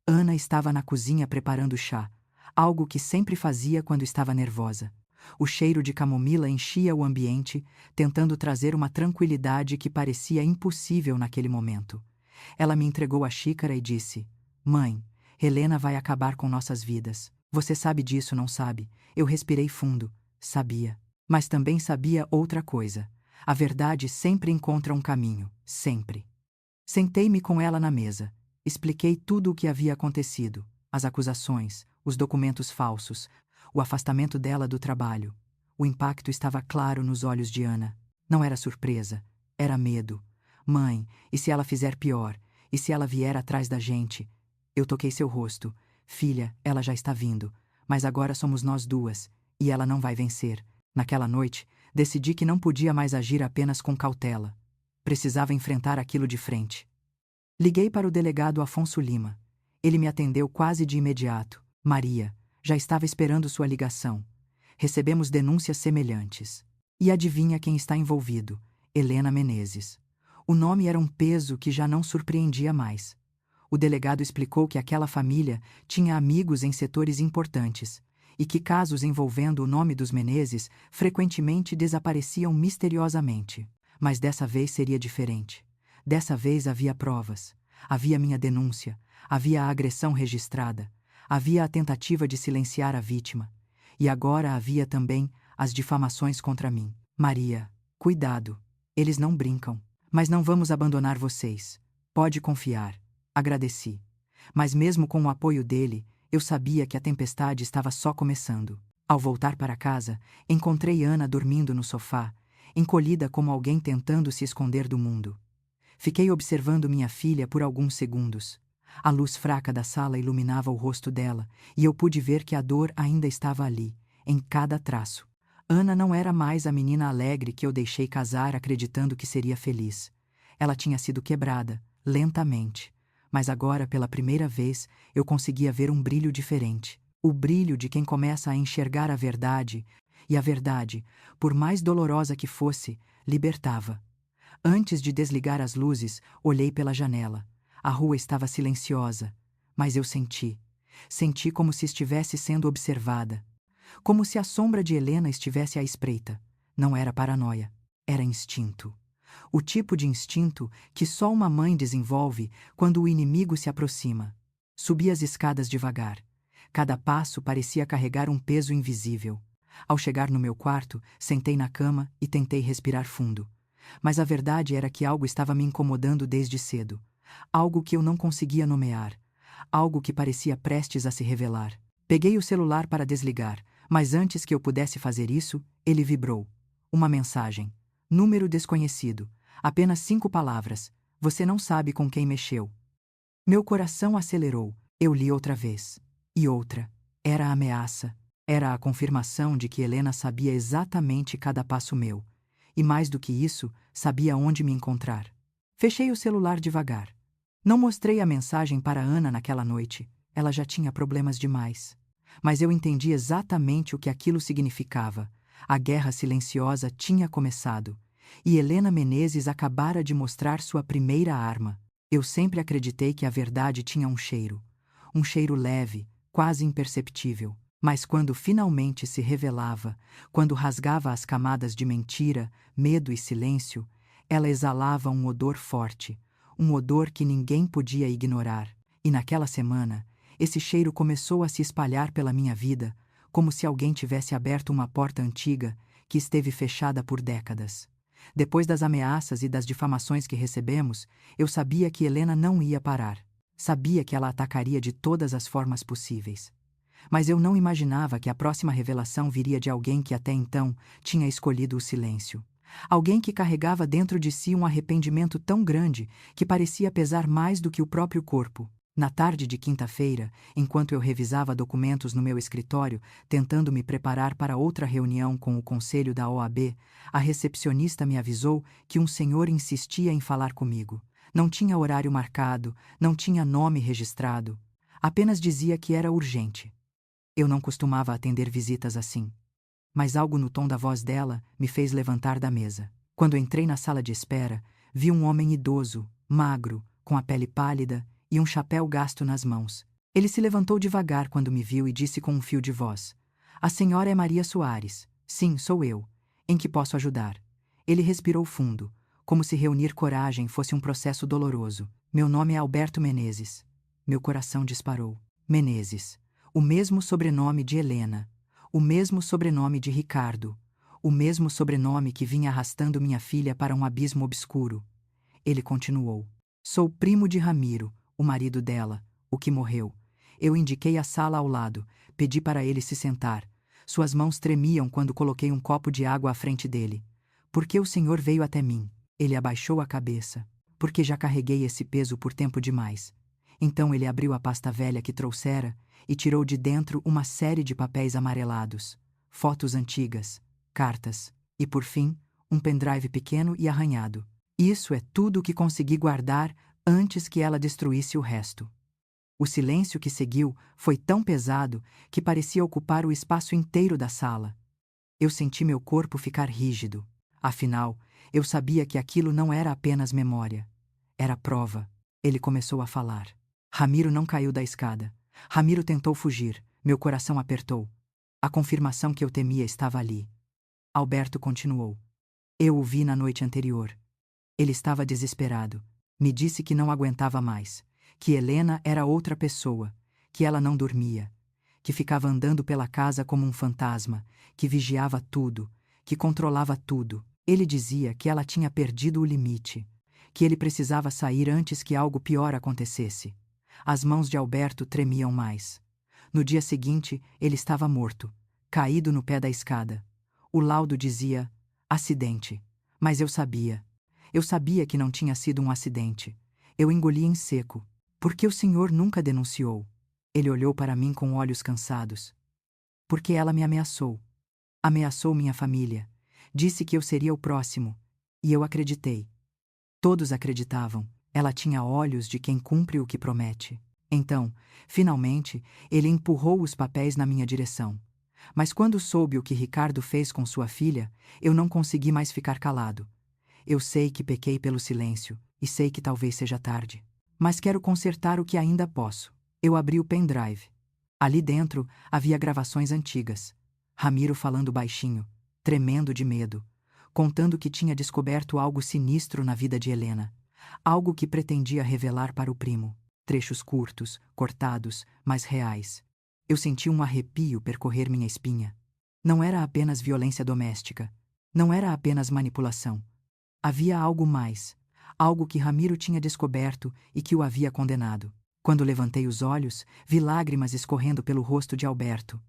Ana estava na cozinha preparando chá, algo que sempre fazia quando estava nervosa. O cheiro de camomila enchia o ambiente, tentando trazer uma tranquilidade que parecia impossível naquele momento. Ela me entregou a xícara e disse: Mãe, Helena vai acabar com nossas vidas. Você sabe disso, não sabe? Eu respirei fundo. Sabia. Mas também sabia outra coisa. A verdade sempre encontra um caminho. Sempre. Sentei-me com ela na mesa. Expliquei tudo o que havia acontecido: as acusações, os documentos falsos, o afastamento dela do trabalho. O impacto estava claro nos olhos de Ana. Não era surpresa, era medo. Mãe, e se ela fizer pior? E se ela vier atrás da gente? Eu toquei seu rosto. Filha, ela já está vindo. Mas agora somos nós duas, e ela não vai vencer. Naquela noite, decidi que não podia mais agir apenas com cautela. Precisava enfrentar aquilo de frente. Liguei para o delegado Afonso Lima. Ele me atendeu quase de imediato. Maria, já estava esperando sua ligação. Recebemos denúncias semelhantes. E adivinha quem está envolvido? Helena Menezes. O nome era um peso que já não surpreendia mais. O delegado explicou que aquela família tinha amigos em setores importantes e que casos envolvendo o nome dos Menezes frequentemente desapareciam misteriosamente. Mas dessa vez seria diferente. Dessa vez havia provas. Havia minha denúncia. Havia a agressão registrada. Havia a tentativa de silenciar a vítima. E agora havia também as difamações contra mim. Maria, cuidado. Eles não brincam. Mas não vamos abandonar vocês. Pode confiar. Agradeci. Mas mesmo com o apoio dele, eu sabia que a tempestade estava só começando. Ao voltar para casa, encontrei Ana dormindo no sofá, encolhida como alguém tentando se esconder do mundo. Fiquei observando minha filha por alguns segundos. A luz fraca da sala iluminava o rosto dela, e eu pude ver que a dor ainda estava ali, em cada traço. Ana não era mais a menina alegre que eu deixei casar acreditando que seria feliz. Ela tinha sido quebrada, lentamente. Mas agora, pela primeira vez, eu conseguia ver um brilho diferente. O brilho de quem começa a enxergar a verdade, e a verdade, por mais dolorosa que fosse, libertava. Antes de desligar as luzes, olhei pela janela. A rua estava silenciosa, mas eu senti. Senti como se estivesse sendo observada. Como se a sombra de Helena estivesse à espreita. Não era paranoia, era instinto. O tipo de instinto que só uma mãe desenvolve quando o inimigo se aproxima. Subi as escadas devagar. Cada passo parecia carregar um peso invisível. Ao chegar no meu quarto, sentei na cama e tentei respirar fundo. Mas a verdade era que algo estava me incomodando desde cedo. Algo que eu não conseguia nomear. Algo que parecia prestes a se revelar. Peguei o celular para desligar, mas antes que eu pudesse fazer isso, ele vibrou. Uma mensagem. Número desconhecido. Apenas 5 palavras. Você não sabe com quem mexeu. Meu coração acelerou. Eu li outra vez. E outra. Era a ameaça. Era a confirmação de que Helena sabia exatamente cada passo meu. E mais do que isso, sabia onde me encontrar. Fechei o celular devagar. Não mostrei a mensagem para Ana naquela noite. Ela já tinha problemas demais. Mas eu entendi exatamente o que aquilo significava. A guerra silenciosa tinha começado. E Helena Menezes acabara de mostrar sua primeira arma. Eu sempre acreditei que a verdade tinha um cheiro. Um cheiro leve, quase imperceptível. Mas quando finalmente se revelava, quando rasgava as camadas de mentira, medo e silêncio, ela exalava um odor forte, um odor que ninguém podia ignorar. E naquela semana, esse cheiro começou a se espalhar pela minha vida, como se alguém tivesse aberto uma porta antiga que esteve fechada por décadas. Depois das ameaças e das difamações que recebemos, eu sabia que Helena não ia parar. Sabia que ela atacaria de todas as formas possíveis. Mas eu não imaginava que a próxima revelação viria de alguém que até então tinha escolhido o silêncio. Alguém que carregava dentro de si um arrependimento tão grande que parecia pesar mais do que o próprio corpo. Na tarde de quinta-feira, enquanto eu revisava documentos no meu escritório, tentando me preparar para outra reunião com o conselho da OAB, a recepcionista me avisou que um senhor insistia em falar comigo. Não tinha horário marcado, não tinha nome registrado. Apenas dizia que era urgente. Eu não costumava atender visitas assim. Mas algo no tom da voz dela me fez levantar da mesa. Quando entrei na sala de espera, vi um homem idoso, magro, com a pele pálida e um chapéu gasto nas mãos. Ele se levantou devagar quando me viu e disse com um fio de voz: "A senhora é Maria Soares." "Sim, sou eu. Em que posso ajudar?" Ele respirou fundo, como se reunir coragem fosse um processo doloroso. "Meu nome é Alberto Menezes." Meu coração disparou. Menezes. O mesmo sobrenome de Helena. O mesmo sobrenome de Ricardo. O mesmo sobrenome que vinha arrastando minha filha para um abismo obscuro. Ele continuou: Sou primo de Ramiro, o marido dela, o que morreu. Eu indiquei a sala ao lado, pedi para ele se sentar. Suas mãos tremiam quando coloquei um copo de água à frente dele. Por que o senhor veio até mim? Ele abaixou a cabeça. Porque já carreguei esse peso por tempo demais. Então ele abriu a pasta velha que trouxera e tirou de dentro uma série de papéis amarelados, fotos antigas, cartas e, por fim, um pendrive pequeno e arranhado. Isso é tudo o que consegui guardar antes que ela destruísse o resto. O silêncio que seguiu foi tão pesado que parecia ocupar o espaço inteiro da sala. Eu senti meu corpo ficar rígido. Afinal, eu sabia que aquilo não era apenas memória. Era prova. Ele começou a falar. Ramiro não caiu da escada. Ramiro tentou fugir. Meu coração apertou. A confirmação que eu temia estava ali. Alberto continuou. Eu o vi na noite anterior. Ele estava desesperado. Me disse que não aguentava mais. Que Helena era outra pessoa. Que ela não dormia. Que ficava andando pela casa como um fantasma. Que vigiava tudo. Que controlava tudo. Ele dizia que ela tinha perdido o limite. Que ele precisava sair antes que algo pior acontecesse. As mãos de Alberto tremiam mais. No dia seguinte, ele estava morto, caído no pé da escada. O laudo dizia: acidente. Mas eu sabia. Eu sabia que não tinha sido um acidente. Eu engoli em seco. Por que o senhor nunca denunciou? Ele olhou para mim com olhos cansados. Porque ela me ameaçou. Ameaçou minha família. Disse que eu seria o próximo. E eu acreditei. Todos acreditavam. Ela tinha olhos de quem cumpre o que promete. Então, finalmente, ele empurrou os papéis na minha direção. Mas quando soube o que Ricardo fez com sua filha, eu não consegui mais ficar calado. Eu sei que pequei pelo silêncio, e sei que talvez seja tarde. Mas quero consertar o que ainda posso. Eu abri o pendrive. Ali dentro havia gravações antigas. Ramiro falando baixinho, tremendo de medo, contando que tinha descoberto algo sinistro na vida de Helena. Algo que pretendia revelar para o primo. Trechos curtos, cortados, mas reais. Eu senti um arrepio percorrer minha espinha. Não era apenas violência doméstica. Não era apenas manipulação. Havia algo mais. Algo que Ramiro tinha descoberto e que o havia condenado. Quando levantei os olhos, vi lágrimas escorrendo pelo rosto de Alberto.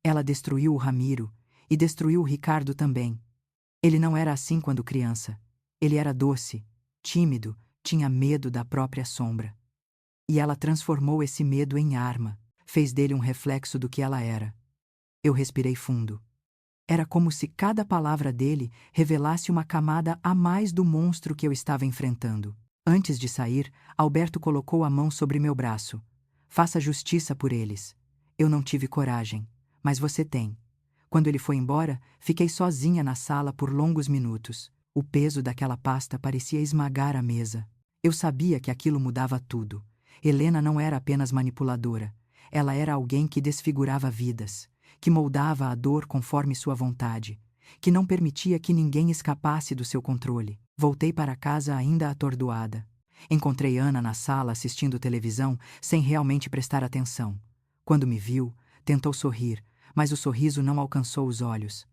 Ela destruiu o Ramiro e destruiu o Ricardo também. Ele não era assim quando criança. Ele era doce, tímido, tinha medo da própria sombra. E ela transformou esse medo em arma, fez dele um reflexo do que ela era. Eu respirei fundo. Era como se cada palavra dele revelasse uma camada a mais do monstro que eu estava enfrentando. Antes de sair, Alberto colocou a mão sobre meu braço. Faça justiça por eles. Eu não tive coragem, mas você tem. Quando ele foi embora, fiquei sozinha na sala por longos minutos. O peso daquela pasta parecia esmagar a mesa. Eu sabia que aquilo mudava tudo. Helena não era apenas manipuladora. Ela era alguém que desfigurava vidas, que moldava a dor conforme sua vontade, que não permitia que ninguém escapasse do seu controle. Voltei para casa ainda atordoada. Encontrei Ana na sala assistindo televisão sem realmente prestar atenção. Quando me viu, tentou sorrir, mas o sorriso não alcançou os olhos.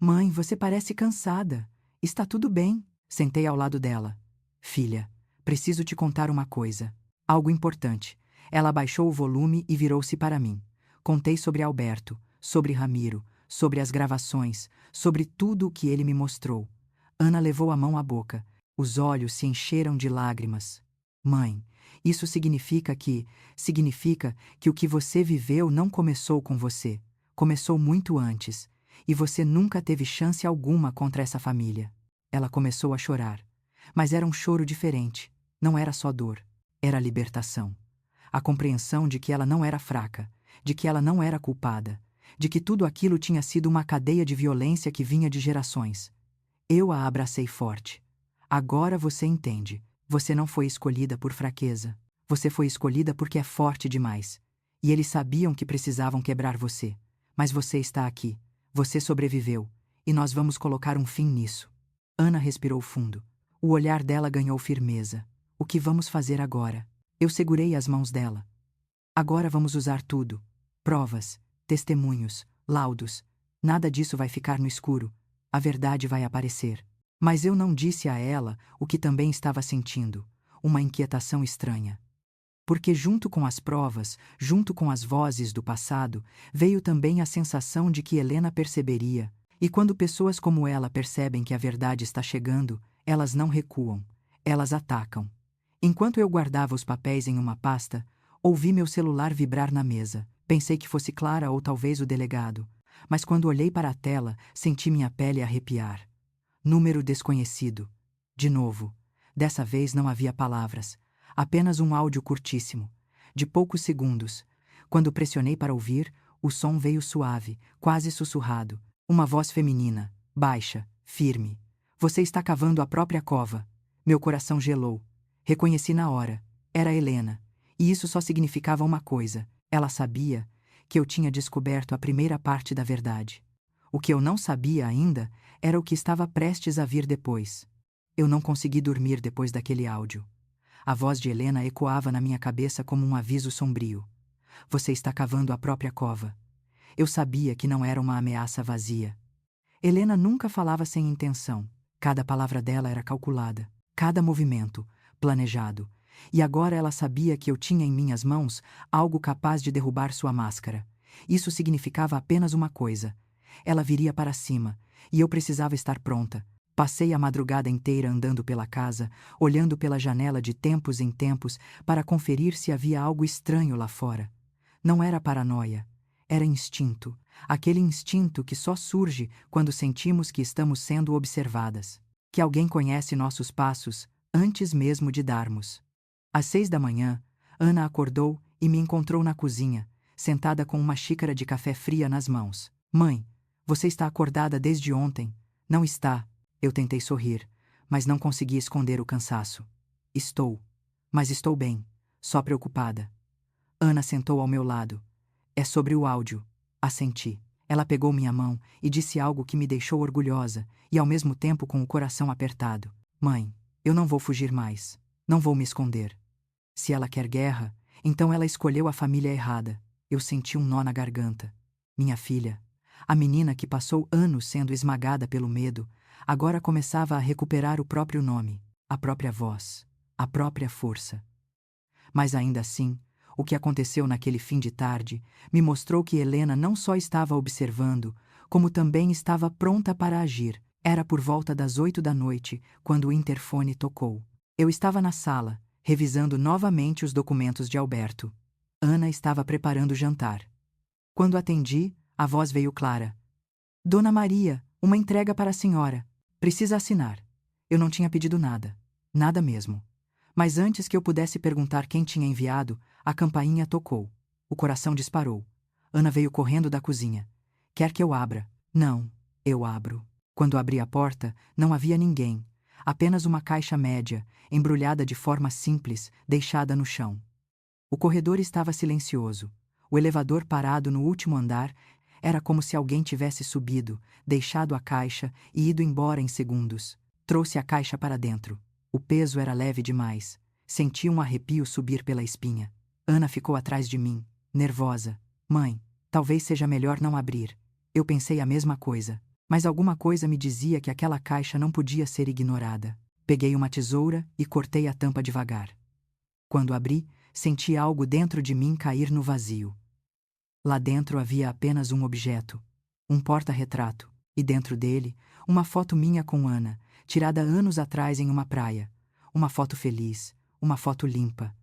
Mãe, você parece cansada. Está tudo bem? Sentei ao lado dela. Filha, preciso te contar uma coisa. Algo importante. Ela abaixou o volume e virou-se para mim. Contei sobre Alberto, sobre Ramiro, sobre as gravações, sobre tudo o que ele me mostrou. Ana levou a mão à boca. Os olhos se encheram de lágrimas. Mãe, isso significa que o que você viveu não começou com você. Começou muito antes. E você nunca teve chance alguma contra essa família. Ela começou a chorar. Mas era um choro diferente. Não era só dor. Era libertação. A compreensão de que ela não era fraca, de que ela não era culpada, de que tudo aquilo tinha sido uma cadeia de violência que vinha de gerações. Eu a abracei forte. Agora você entende. Você não foi escolhida por fraqueza. Você foi escolhida porque é forte demais. E eles sabiam que precisavam quebrar você. Mas você está aqui. Você sobreviveu. E nós vamos colocar um fim nisso. Ana respirou fundo. O olhar dela ganhou firmeza. O que vamos fazer agora? Eu segurei as mãos dela. Agora vamos usar tudo. Provas, testemunhos, laudos. Nada disso vai ficar no escuro. A verdade vai aparecer. Mas eu não disse a ela o que também estava sentindo. uma inquietação estranha. Porque junto com as provas, junto com as vozes do passado, veio também a sensação de que Helena perceberia, e quando pessoas como ela percebem que a verdade está chegando, elas não recuam, elas atacam. Enquanto eu guardava os papéis em uma pasta, ouvi meu celular vibrar na mesa. Pensei que fosse Clara ou talvez o delegado, mas quando olhei para a tela, senti minha pele arrepiar. Número desconhecido. De novo. Dessa vez não havia palavras. Apenas um áudio curtíssimo, de poucos segundos. Quando pressionei para ouvir, o som veio suave, quase sussurrado. Uma voz feminina, baixa, firme. Você está cavando a própria cova. Meu coração gelou. Reconheci na hora. Era Helena. E isso só significava uma coisa. Ela sabia que eu tinha descoberto a primeira parte da verdade. O que eu não sabia ainda era o que estava prestes a vir depois. Eu não consegui dormir depois daquele áudio. A voz de Helena ecoava na minha cabeça como um aviso sombrio. Você está cavando a própria cova. Eu sabia que não era uma ameaça vazia. Helena nunca falava sem intenção. Cada palavra dela era calculada. Cada movimento, planejado. E agora ela sabia que eu tinha em minhas mãos algo capaz de derrubar sua máscara. Isso significava apenas uma coisa. Ela viria para cima, e eu precisava estar pronta. Passei a madrugada inteira andando pela casa, olhando pela janela de tempos em tempos para conferir se havia algo estranho lá fora. Não era paranoia, era instinto. Aquele instinto que só surge quando sentimos que estamos sendo observadas. Que alguém conhece nossos passos antes mesmo de darmos. Às 6 da manhã, Ana acordou e me encontrou na cozinha, sentada com uma xícara de café fria nas mãos. Mãe, você está acordada desde ontem. Não está. Eu tentei sorrir, mas não consegui esconder o cansaço. Estou. Mas estou bem, só preocupada. Ana sentou ao meu lado. É sobre o áudio. Assenti. Ela pegou minha mão e disse algo que me deixou orgulhosa e ao mesmo tempo com o coração apertado. Mãe, eu não vou fugir mais. Não vou me esconder. Se ela quer guerra, então ela escolheu a família errada. Eu senti um nó na garganta. Minha filha, a menina que passou anos sendo esmagada pelo medo, agora começava a recuperar o próprio nome, a própria voz, a própria força. Mas ainda assim, o que aconteceu naquele fim de tarde me mostrou que Helena não só estava observando, como também estava pronta para agir. Era por volta das 8 da noite, quando o interfone tocou. Eu estava na sala, revisando novamente os documentos de Alberto. Ana estava preparando o jantar. Quando atendi, a voz veio clara. Dona Maria, uma entrega para a senhora. Precisa assinar. Eu não tinha pedido nada. Nada mesmo. Mas antes que eu pudesse perguntar quem tinha enviado, a campainha tocou. O coração disparou. Ana veio correndo da cozinha. Quer que eu abra? Não, eu abro. Quando abri a porta, não havia ninguém. Apenas uma caixa média, embrulhada de forma simples, deixada no chão. O corredor estava silencioso. O elevador parado no último andar era como se alguém tivesse subido, deixado a caixa e ido embora em segundos. Trouxe a caixa para dentro. O peso era leve demais. Senti um arrepio subir pela espinha. Ana ficou atrás de mim, nervosa. Mãe, talvez seja melhor não abrir. Eu pensei a mesma coisa, mas alguma coisa me dizia que aquela caixa não podia ser ignorada. Peguei uma tesoura e cortei a tampa devagar. Quando abri, senti algo dentro de mim cair no vazio. Lá dentro havia apenas um objeto, um porta-retrato, e dentro dele, uma foto minha com Ana, tirada anos atrás em uma praia. Uma foto feliz, uma foto limpa.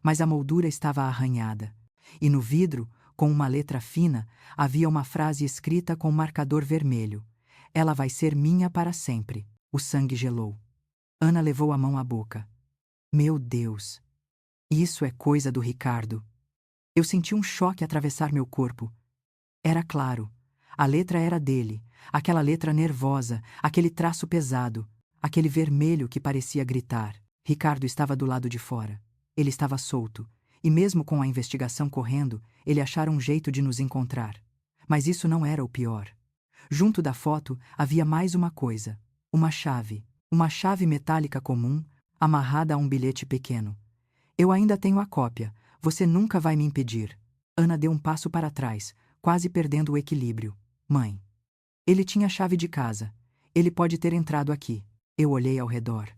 Mas a moldura estava arranhada, e no vidro, com uma letra fina, havia uma frase escrita com marcador vermelho. Ela vai ser minha para sempre. O sangue gelou. Ana levou a mão à boca. Meu Deus! Isso é coisa do Ricardo. Eu senti um choque atravessar meu corpo. Era claro. A letra era dele, aquela letra nervosa, aquele traço pesado, aquele vermelho que parecia gritar. Ricardo estava do lado de fora. Ele estava solto, e mesmo com a investigação correndo, ele achara um jeito de nos encontrar. Mas isso não era o pior. Junto da foto havia mais uma coisa. Uma chave metálica comum, amarrada a um bilhete pequeno. Eu ainda tenho a cópia. Você nunca vai me impedir. Ana deu um passo para trás, quase perdendo o equilíbrio. Mãe. Ele tinha a chave de casa. Ele pode ter entrado aqui. Eu olhei ao redor.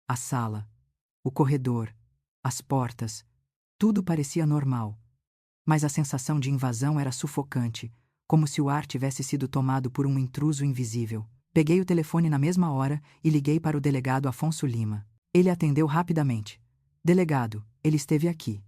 A sala. O corredor, as portas, tudo parecia normal. Mas a sensação de invasão era sufocante, como se o ar tivesse sido tomado por um intruso invisível. Peguei o telefone na mesma hora e liguei para o delegado Afonso Lima. Ele atendeu rapidamente. Delegado, ele esteve aqui.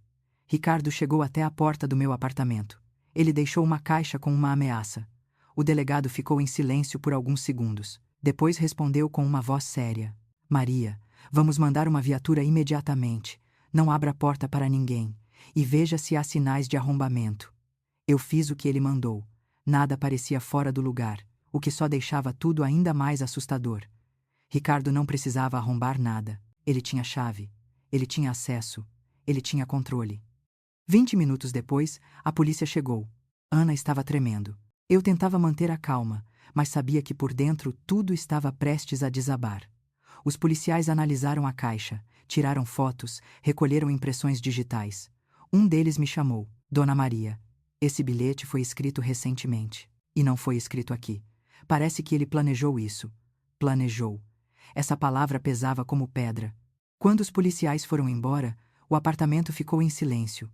Ricardo chegou até a porta do meu apartamento. Ele deixou uma caixa com uma ameaça. O delegado ficou em silêncio por alguns segundos. Depois respondeu com uma voz séria. Maria, vamos mandar uma viatura imediatamente. Não abra a porta para ninguém. E veja se há sinais de arrombamento. Eu fiz o que ele mandou. Nada parecia fora do lugar, o que só deixava tudo ainda mais assustador. Ricardo não precisava arrombar nada. Ele tinha chave. Ele tinha acesso. Ele tinha controle. 20 minutos depois, a polícia chegou. Ana estava tremendo. Eu tentava manter a calma, mas sabia que por dentro tudo estava prestes a desabar. Os policiais analisaram a caixa, tiraram fotos, recolheram impressões digitais. Um deles me chamou, Dona Maria. Esse bilhete foi escrito recentemente. E não foi escrito aqui. Parece que ele planejou isso. Planejou. Essa palavra pesava como pedra. Quando os policiais foram embora, o apartamento ficou em silêncio.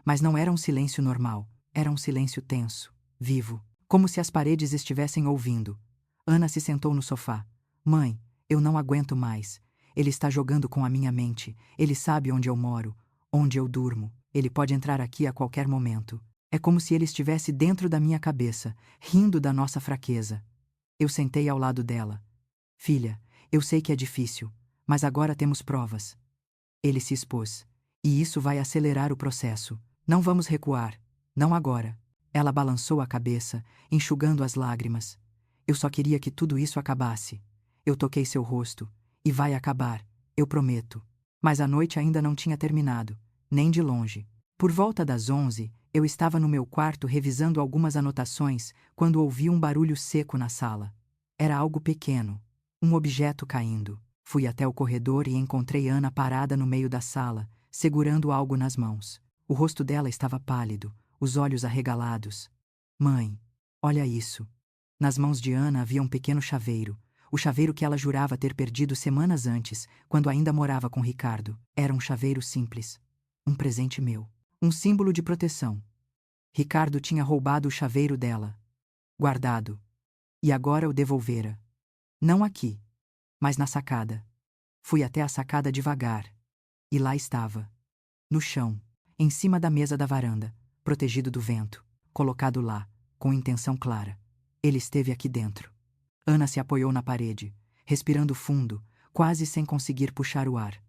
Mas não era um silêncio normal, era um silêncio tenso, vivo, como se as paredes estivessem ouvindo. Ana se sentou no sofá. Mãe, eu não aguento mais. Ele está jogando com a minha mente. Ele sabe onde eu moro, onde eu durmo. Ele pode entrar aqui a qualquer momento. É como se ele estivesse dentro da minha cabeça, rindo da nossa fraqueza. Eu sentei ao lado dela. Filha, eu sei que é difícil, mas agora temos provas. Ele se expôs. E isso vai acelerar o processo. Não vamos recuar. Não agora. Ela balançou a cabeça, enxugando as lágrimas. Eu só queria que tudo isso acabasse. Eu toquei seu rosto. E vai acabar, eu prometo. Mas a noite ainda não tinha terminado, nem de longe. Por volta das 11, eu estava no meu quarto revisando algumas anotações quando ouvi um barulho seco na sala. Era algo pequeno. Um objeto caindo. Fui até o corredor e encontrei Ana parada no meio da sala, segurando algo nas mãos. O rosto dela estava pálido, os olhos arregalados. Mãe, olha isso. Nas mãos de Ana havia um pequeno chaveiro. O chaveiro que ela jurava ter perdido semanas antes, quando ainda morava com Ricardo. Era um chaveiro simples. Um presente meu. Um símbolo de proteção. Ricardo tinha roubado o chaveiro dela. Guardado. E agora o devolvera. Não aqui, mas na sacada. Fui até a sacada devagar. E lá estava. No chão, em cima da mesa da varanda, protegido do vento, colocado lá, com intenção clara. Ele esteve aqui dentro. Ana se apoiou na parede, respirando fundo, quase sem conseguir puxar o ar.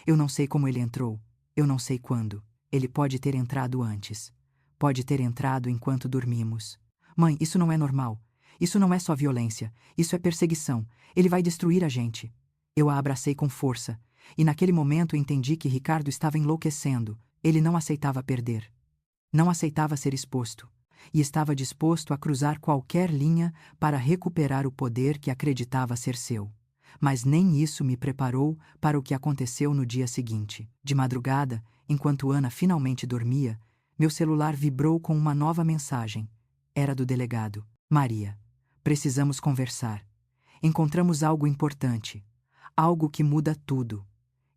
Eu não sei como ele entrou, eu não sei quando. Ele pode ter entrado antes. Pode ter entrado enquanto dormimos. Mãe, isso não é normal. Isso não é só violência, isso é perseguição. Ele vai destruir a gente. Eu a abracei com força, e naquele momento entendi que Ricardo estava enlouquecendo. Ele não aceitava perder. Não aceitava ser exposto. E estava disposto a cruzar qualquer linha para recuperar o poder que acreditava ser seu. Mas nem isso me preparou para o que aconteceu no dia seguinte. De madrugada, enquanto Ana finalmente dormia, meu celular vibrou com uma nova mensagem. Era do delegado. Maria, precisamos conversar. Encontramos algo importante. Algo que muda tudo.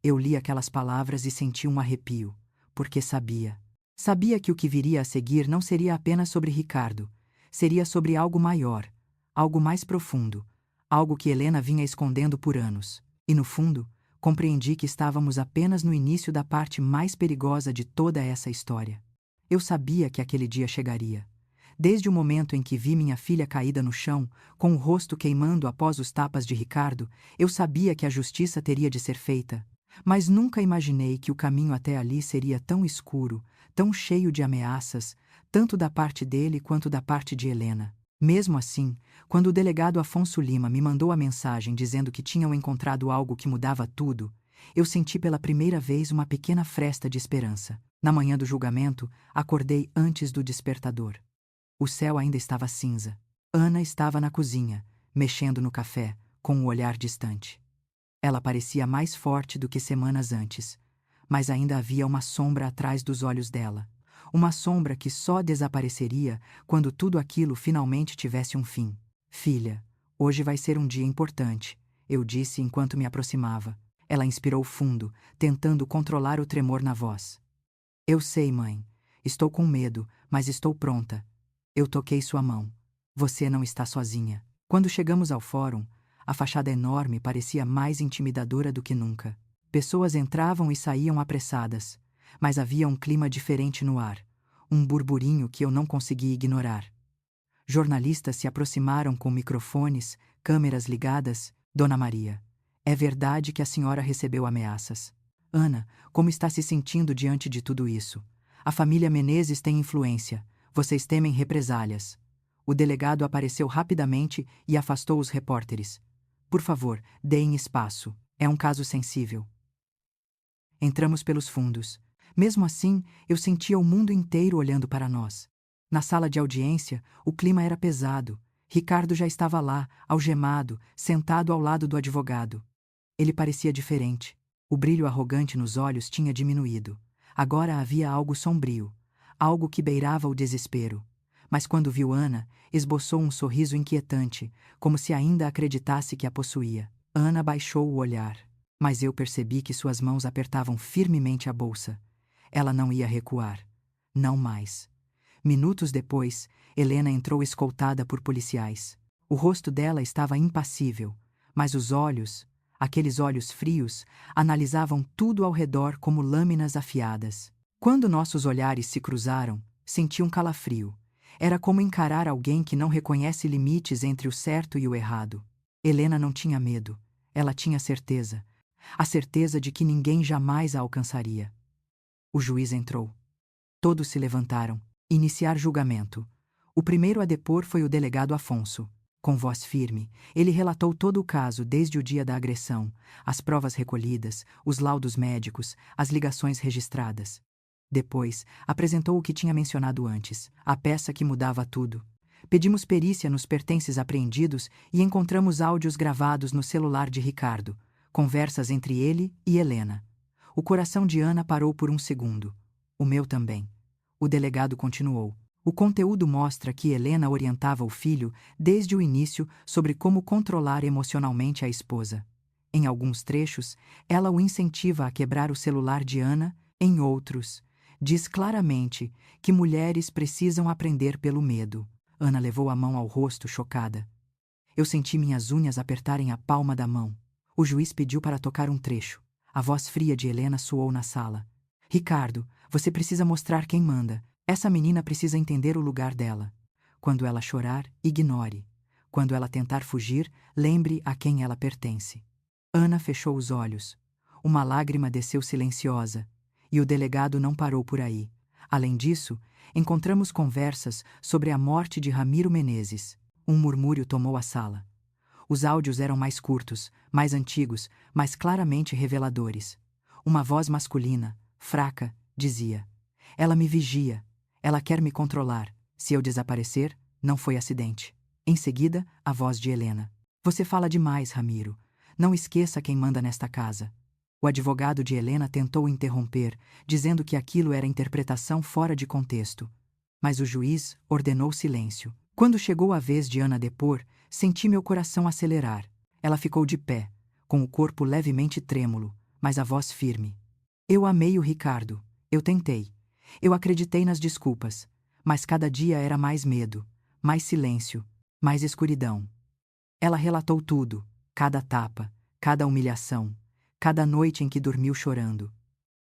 Eu li aquelas palavras e senti um arrepio, porque sabia. Sabia que o que viria a seguir não seria apenas sobre Ricardo. Seria sobre algo maior, algo mais profundo, algo que Helena vinha escondendo por anos. E no fundo, compreendi que estávamos apenas no início da parte mais perigosa de toda essa história. Eu sabia que aquele dia chegaria. Desde o momento em que vi minha filha caída no chão, com o rosto queimando após os tapas de Ricardo, eu sabia que a justiça teria de ser feita. Mas nunca imaginei que o caminho até ali seria tão escuro, tão cheio de ameaças, tanto da parte dele quanto da parte de Helena. Mesmo assim, quando o delegado Afonso Lima me mandou a mensagem dizendo que tinham encontrado algo que mudava tudo, eu senti pela primeira vez uma pequena fresta de esperança. Na manhã do julgamento, acordei antes do despertador. O céu ainda estava cinza. Ana estava na cozinha, mexendo no café, com um olhar distante. Ela parecia mais forte do que semanas antes, mas ainda havia uma sombra atrás dos olhos dela. Uma sombra que só desapareceria quando tudo aquilo finalmente tivesse um fim. Filha, hoje vai ser um dia importante, eu disse enquanto me aproximava. Ela inspirou fundo, tentando controlar o tremor na voz. Eu sei, mãe. Estou com medo, mas estou pronta. Eu toquei sua mão. Você não está sozinha. Quando chegamos ao fórum, a fachada enorme parecia mais intimidadora do que nunca. Pessoas entravam e saíam apressadas, mas havia um clima diferente no ar, um burburinho que eu não conseguia ignorar. Jornalistas se aproximaram com microfones, câmeras ligadas. Dona Maria, é verdade que a senhora recebeu ameaças. Ana, como está se sentindo diante de tudo isso? A família Menezes tem influência. Vocês temem represálias. O delegado apareceu rapidamente e afastou os repórteres. Por favor, deem espaço. É um caso sensível. Entramos pelos fundos. Mesmo assim, eu sentia o mundo inteiro olhando para nós. Na sala de audiência, o clima era pesado. Ricardo já estava lá, algemado, sentado ao lado do advogado. Ele parecia diferente. O brilho arrogante nos olhos tinha diminuído. Agora havia algo sombrio, algo que beirava o desespero. Mas quando viu Ana, esboçou um sorriso inquietante, como se ainda acreditasse que a possuía. Ana baixou o olhar, mas eu percebi que suas mãos apertavam firmemente a bolsa. Ela não ia recuar. Não mais. Minutos depois, Helena entrou escoltada por policiais. O rosto dela estava impassível, mas os olhos, aqueles olhos frios, analisavam tudo ao redor como lâminas afiadas. Quando nossos olhares se cruzaram, senti um calafrio. Era como encarar alguém que não reconhece limites entre o certo e o errado. Helena não tinha medo. Ela tinha certeza. A certeza de que ninguém jamais a alcançaria. O juiz entrou. Todos se levantaram. Iniciar julgamento. O primeiro a depor foi o delegado Afonso. Com voz firme, ele relatou todo o caso desde o dia da agressão, as provas recolhidas, os laudos médicos, as ligações registradas. Depois, apresentou o que tinha mencionado antes, a peça que mudava tudo. Pedimos perícia nos pertences apreendidos e encontramos áudios gravados no celular de Ricardo, conversas entre ele e Helena. O coração de Ana parou por um segundo. O meu também. O delegado continuou. O conteúdo mostra que Helena orientava o filho desde o início sobre como controlar emocionalmente a esposa. Em alguns trechos, ela o incentiva a quebrar o celular de Ana, em outros, diz claramente que mulheres precisam aprender pelo medo. Ana levou a mão ao rosto, chocada. Eu senti minhas unhas apertarem a palma da mão. O juiz pediu para tocar um trecho. A voz fria de Helena soou na sala. Ricardo, você precisa mostrar quem manda. Essa menina precisa entender o lugar dela. Quando ela chorar, ignore. Quando ela tentar fugir, lembre a quem ela pertence. Ana fechou os olhos. Uma lágrima desceu silenciosa. E o delegado não parou por aí. Além disso, encontramos conversas sobre a morte de Ramiro Menezes. Um murmúrio tomou a sala. Os áudios eram mais curtos, mais antigos, mas claramente reveladores. Uma voz masculina, fraca, dizia: ela me vigia. Ela quer me controlar. Se eu desaparecer, não foi acidente. Em seguida, a voz de Helena. Você fala demais, Ramiro. Não esqueça quem manda nesta casa. O advogado de Helena tentou interromper, dizendo que aquilo era interpretação fora de contexto. Mas o juiz ordenou silêncio. Quando chegou a vez de Ana depor, senti meu coração acelerar. Ela ficou de pé, com o corpo levemente trêmulo, mas a voz firme. Eu amei o Ricardo. Eu tentei. Eu acreditei nas desculpas. Mas cada dia era mais medo, mais silêncio, mais escuridão. Ela relatou tudo, cada tapa, cada humilhação, cada noite em que dormiu chorando.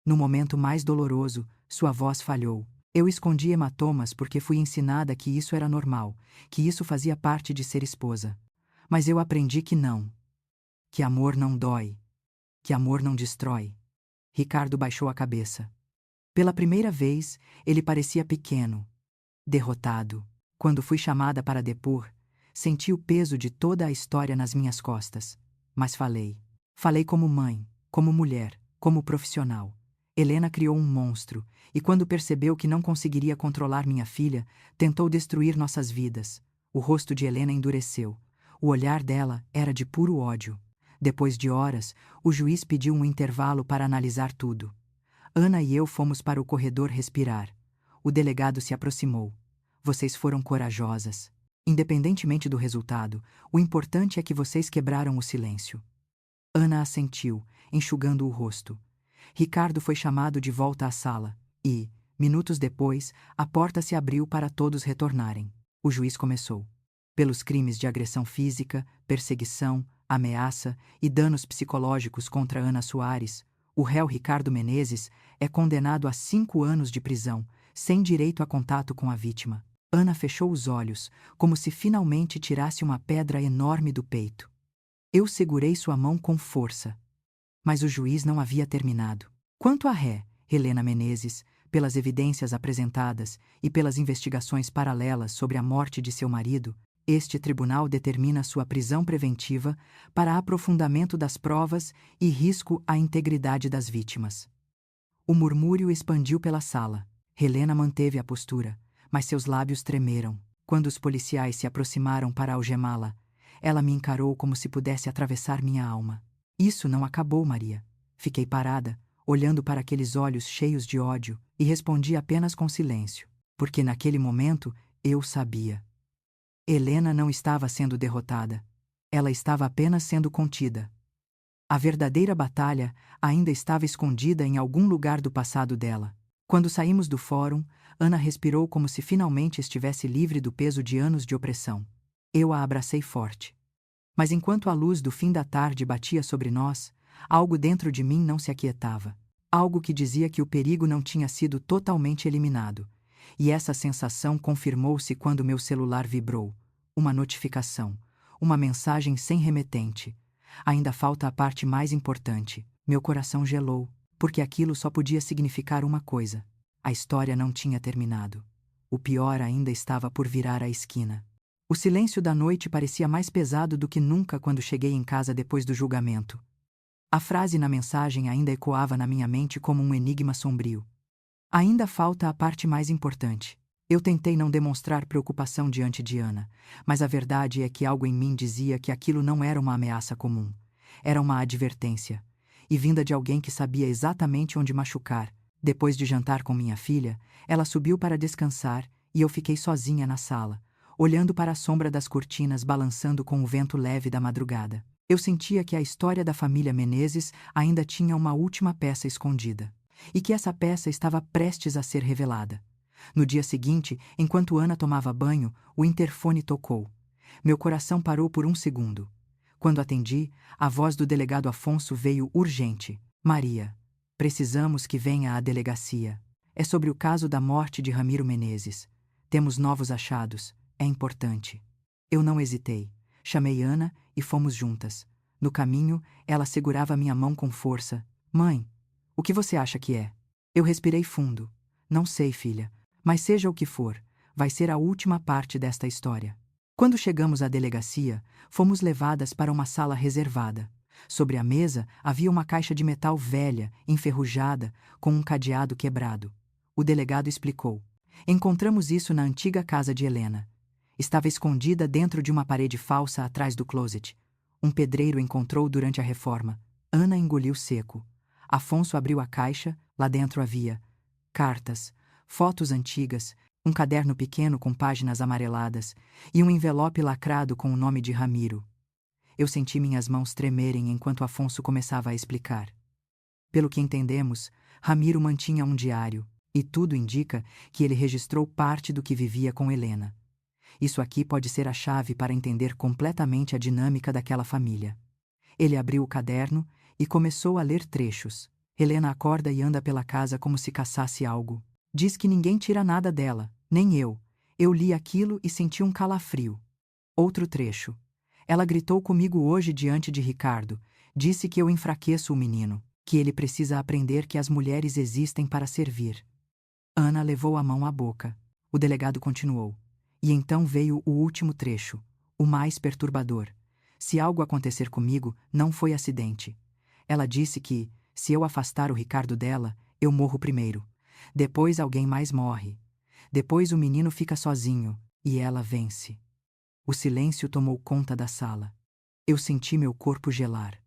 No momento mais doloroso, sua voz falhou. Eu escondi hematomas porque fui ensinada que isso era normal, que isso fazia parte de ser esposa. Mas eu aprendi que não. Que amor não dói. Que amor não destrói. Ricardo baixou a cabeça. Pela primeira vez, ele parecia pequeno, derrotado. Quando fui chamada para depor, senti o peso de toda a história nas minhas costas. Mas falei. Falei como mãe, como mulher, como profissional. Helena criou um monstro, e quando percebeu que não conseguiria controlar minha filha, tentou destruir nossas vidas. O rosto de Helena endureceu. O olhar dela era de puro ódio. Depois de horas, o juiz pediu um intervalo para analisar tudo. Ana e eu fomos para o corredor respirar. O delegado se aproximou. Vocês foram corajosas. Independentemente do resultado, o importante é que vocês quebraram o silêncio. Ana assentiu, enxugando o rosto. Ricardo foi chamado de volta à sala e, minutos depois, a porta se abriu para todos retornarem. O juiz começou. Pelos crimes de agressão física, perseguição, ameaça e danos psicológicos contra Ana Soares, o réu Ricardo Menezes é condenado a 5 anos de prisão, sem direito a contato com a vítima. Ana fechou os olhos, como se finalmente tirasse uma pedra enorme do peito. Eu segurei sua mão com força. Mas o juiz não havia terminado. Quanto à ré, Helena Menezes, pelas evidências apresentadas e pelas investigações paralelas sobre a morte de seu marido, este tribunal determina sua prisão preventiva para aprofundamento das provas e risco à integridade das vítimas. O murmúrio expandiu pela sala. Helena manteve a postura, mas seus lábios tremeram. Quando os policiais se aproximaram para algemá-la, ela me encarou como se pudesse atravessar minha alma. Isso não acabou, Maria. Fiquei parada, olhando para aqueles olhos cheios de ódio, e respondi apenas com silêncio, porque naquele momento eu sabia. Helena não estava sendo derrotada. Ela estava apenas sendo contida. A verdadeira batalha ainda estava escondida em algum lugar do passado dela. Quando saímos do fórum, Ana respirou como se finalmente estivesse livre do peso de anos de opressão. Eu a abracei forte. Mas enquanto a luz do fim da tarde batia sobre nós, algo dentro de mim não se aquietava. Algo que dizia que o perigo não tinha sido totalmente eliminado. E essa sensação confirmou-se quando meu celular vibrou. Uma notificação. Uma mensagem sem remetente. Ainda falta a parte mais importante. Meu coração gelou, porque aquilo só podia significar uma coisa. A história não tinha terminado. O pior ainda estava por virar a esquina. O silêncio da noite parecia mais pesado do que nunca quando cheguei em casa depois do julgamento. A frase na mensagem ainda ecoava na minha mente como um enigma sombrio. Ainda falta a parte mais importante. Eu tentei não demonstrar preocupação diante de Ana, mas a verdade é que algo em mim dizia que aquilo não era uma ameaça comum. Era uma advertência. E vinda de alguém que sabia exatamente onde machucar. Depois de jantar com minha filha, ela subiu para descansar e eu fiquei sozinha na sala, olhando para a sombra das cortinas balançando com o vento leve da madrugada. Eu sentia que a história da família Menezes ainda tinha uma última peça escondida. E que essa peça estava prestes a ser revelada. No dia seguinte, enquanto Ana tomava banho, o interfone tocou. Meu coração parou por um segundo. Quando atendi, a voz do delegado Afonso veio urgente. Maria, precisamos que venha à delegacia. É sobre o caso da morte de Ramiro Menezes. Temos novos achados. É importante. Eu não hesitei. Chamei Ana e fomos juntas. No caminho, ela segurava minha mão com força. Mãe, o que você acha que é? Eu respirei fundo. Não sei, filha. Mas seja o que for, vai ser a última parte desta história. Quando chegamos à delegacia, fomos levadas para uma sala reservada. Sobre a mesa havia uma caixa de metal velha, enferrujada, com um cadeado quebrado. O delegado explicou. Encontramos isso na antiga casa de Helena. Estava escondida dentro de uma parede falsa atrás do closet. Um pedreiro encontrou durante a reforma. Ana engoliu seco. Afonso abriu a caixa, lá dentro havia cartas, fotos antigas, um caderno pequeno com páginas amareladas e um envelope lacrado com o nome de Ramiro. Eu senti minhas mãos tremerem enquanto Afonso começava a explicar. Pelo que entendemos, Ramiro mantinha um diário, e tudo indica que ele registrou parte do que vivia com Helena. Isso aqui pode ser a chave para entender completamente a dinâmica daquela família. Ele abriu o caderno e começou a ler trechos. Helena acorda e anda pela casa como se caçasse algo. Diz que ninguém tira nada dela, nem eu. Eu li aquilo e senti um calafrio. Outro trecho. Ela gritou comigo hoje diante de Ricardo. Disse que eu enfraqueço o menino, que ele precisa aprender que as mulheres existem para servir. Ana levou a mão à boca. O delegado continuou. E então veio o último trecho, o mais perturbador. Se algo acontecer comigo, não foi acidente. Ela disse que, se eu afastar o Ricardo dela, eu morro primeiro. Depois alguém mais morre. Depois o menino fica sozinho, e ela vence. O silêncio tomou conta da sala. Eu senti meu corpo gelar.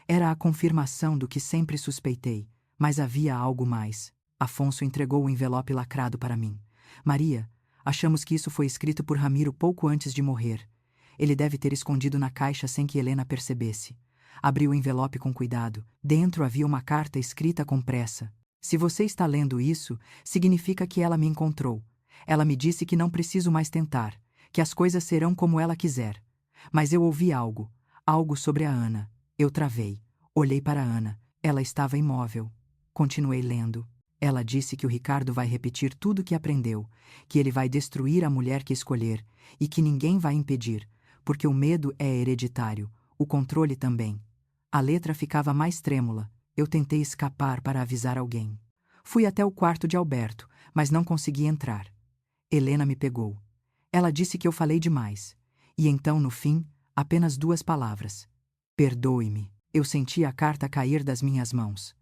Era a confirmação do que sempre suspeitei, mas havia algo mais. Afonso entregou o envelope lacrado para mim. Maria, achamos que isso foi escrito por Ramiro pouco antes de morrer. Ele deve ter escondido na caixa sem que Helena percebesse. Abri o envelope com cuidado. Dentro havia uma carta escrita com pressa. Se você está lendo isso, significa que ela me encontrou. Ela me disse que não preciso mais tentar, que as coisas serão como ela quiser. Mas eu ouvi algo, algo sobre a Ana. Eu travei. Olhei para a Ana. Ela estava imóvel. Continuei lendo. Ela disse que o Ricardo vai repetir tudo que aprendeu, que ele vai destruir a mulher que escolher e que ninguém vai impedir, porque o medo é hereditário, o controle também. A letra ficava mais trêmula. Eu tentei escapar para avisar alguém. Fui até o quarto de Alberto, mas não consegui entrar. Helena me pegou. Ela disse que eu falei demais. E então, no fim, apenas 2 palavras. Perdoe-me. Eu senti a carta cair das minhas mãos.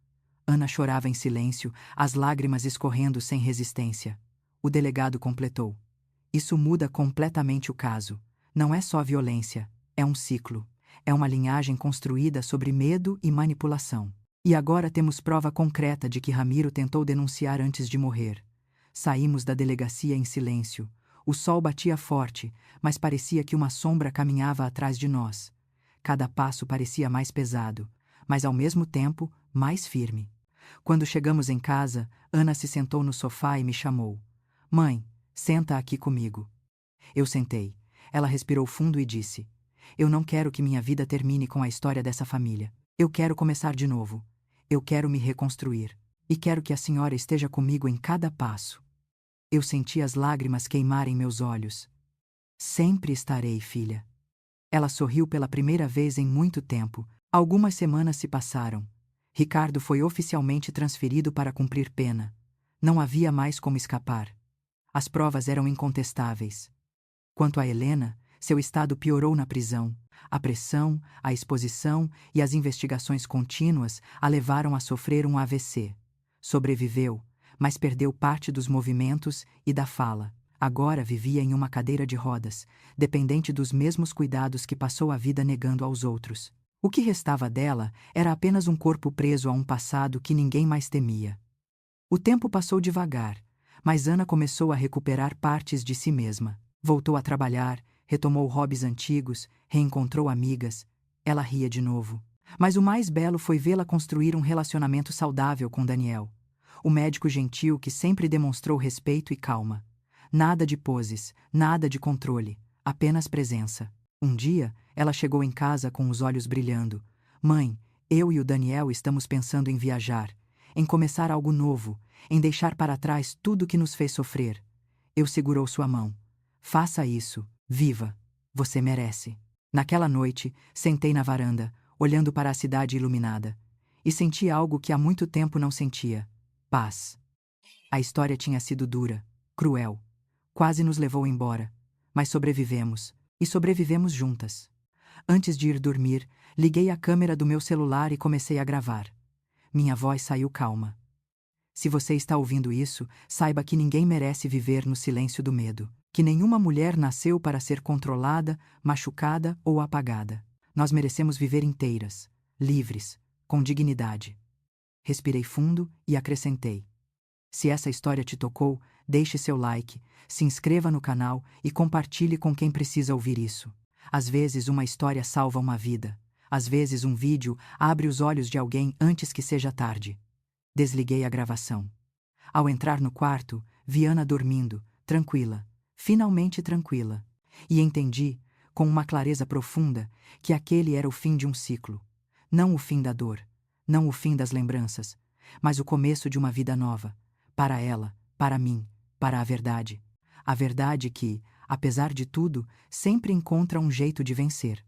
Ana chorava em silêncio, as lágrimas escorrendo sem resistência. O delegado completou. Isso muda completamente o caso. Não é só violência, é um ciclo. É uma linhagem construída sobre medo e manipulação. E agora temos prova concreta de que Ramiro tentou denunciar antes de morrer. Saímos da delegacia em silêncio. O sol batia forte, mas parecia que uma sombra caminhava atrás de nós. Cada passo parecia mais pesado, mas ao mesmo tempo mais firme. Quando chegamos em casa, Ana se sentou no sofá e me chamou. Mãe, senta aqui comigo. Eu sentei. Ela respirou fundo e disse: Eu não quero que minha vida termine com a história dessa família. Eu quero começar de novo. Eu quero me reconstruir. E quero que a senhora esteja comigo em cada passo. Eu senti as lágrimas queimarem meus olhos. Sempre estarei, filha. Ela sorriu pela primeira vez em muito tempo. Algumas semanas se passaram. Ricardo foi oficialmente transferido para cumprir pena. Não havia mais como escapar. As provas eram incontestáveis. Quanto a Helena, seu estado piorou na prisão. A pressão, a exposição e as investigações contínuas a levaram a sofrer um AVC. Sobreviveu, mas perdeu parte dos movimentos e da fala. Agora vivia em uma cadeira de rodas, dependente dos mesmos cuidados que passou a vida negando aos outros. O que restava dela era apenas um corpo preso a um passado que ninguém mais temia. O tempo passou devagar, mas Ana começou a recuperar partes de si mesma. Voltou a trabalhar, retomou hobbies antigos, reencontrou amigas. Ela ria de novo. Mas o mais belo foi vê-la construir um relacionamento saudável com Daniel. O médico gentil que sempre demonstrou respeito e calma. Nada de poses, nada de controle, apenas presença. Um dia, ela chegou em casa com os olhos brilhando. Mãe, eu e o Daniel estamos pensando em viajar, em começar algo novo, em deixar para trás tudo que nos fez sofrer. Eu segurou sua mão. Faça isso, viva. Você merece. Naquela noite, sentei na varanda, olhando para a cidade iluminada, e senti algo que há muito tempo não sentia: paz. A história tinha sido dura, cruel. Quase nos levou embora. Mas sobrevivemos. E sobrevivemos juntas. Antes de ir dormir, liguei a câmera do meu celular e comecei a gravar. Minha voz saiu calma. Se você está ouvindo isso, saiba que ninguém merece viver no silêncio do medo. Que nenhuma mulher nasceu para ser controlada, machucada ou apagada. Nós merecemos viver inteiras, livres, com dignidade. Respirei fundo e acrescentei: se essa história te tocou, deixe seu like, se inscreva no canal e compartilhe com quem precisa ouvir isso. Às vezes uma história salva uma vida. Às vezes um vídeo abre os olhos de alguém antes que seja tarde. Desliguei a gravação. Ao entrar no quarto, vi Ana dormindo, tranquila, finalmente tranquila. E entendi, com uma clareza profunda, que aquele era o fim de um ciclo. Não o fim da dor, não o fim das lembranças, mas o começo de uma vida nova. Para ela, para mim, para a verdade. A verdade que, apesar de tudo, sempre encontra um jeito de vencer.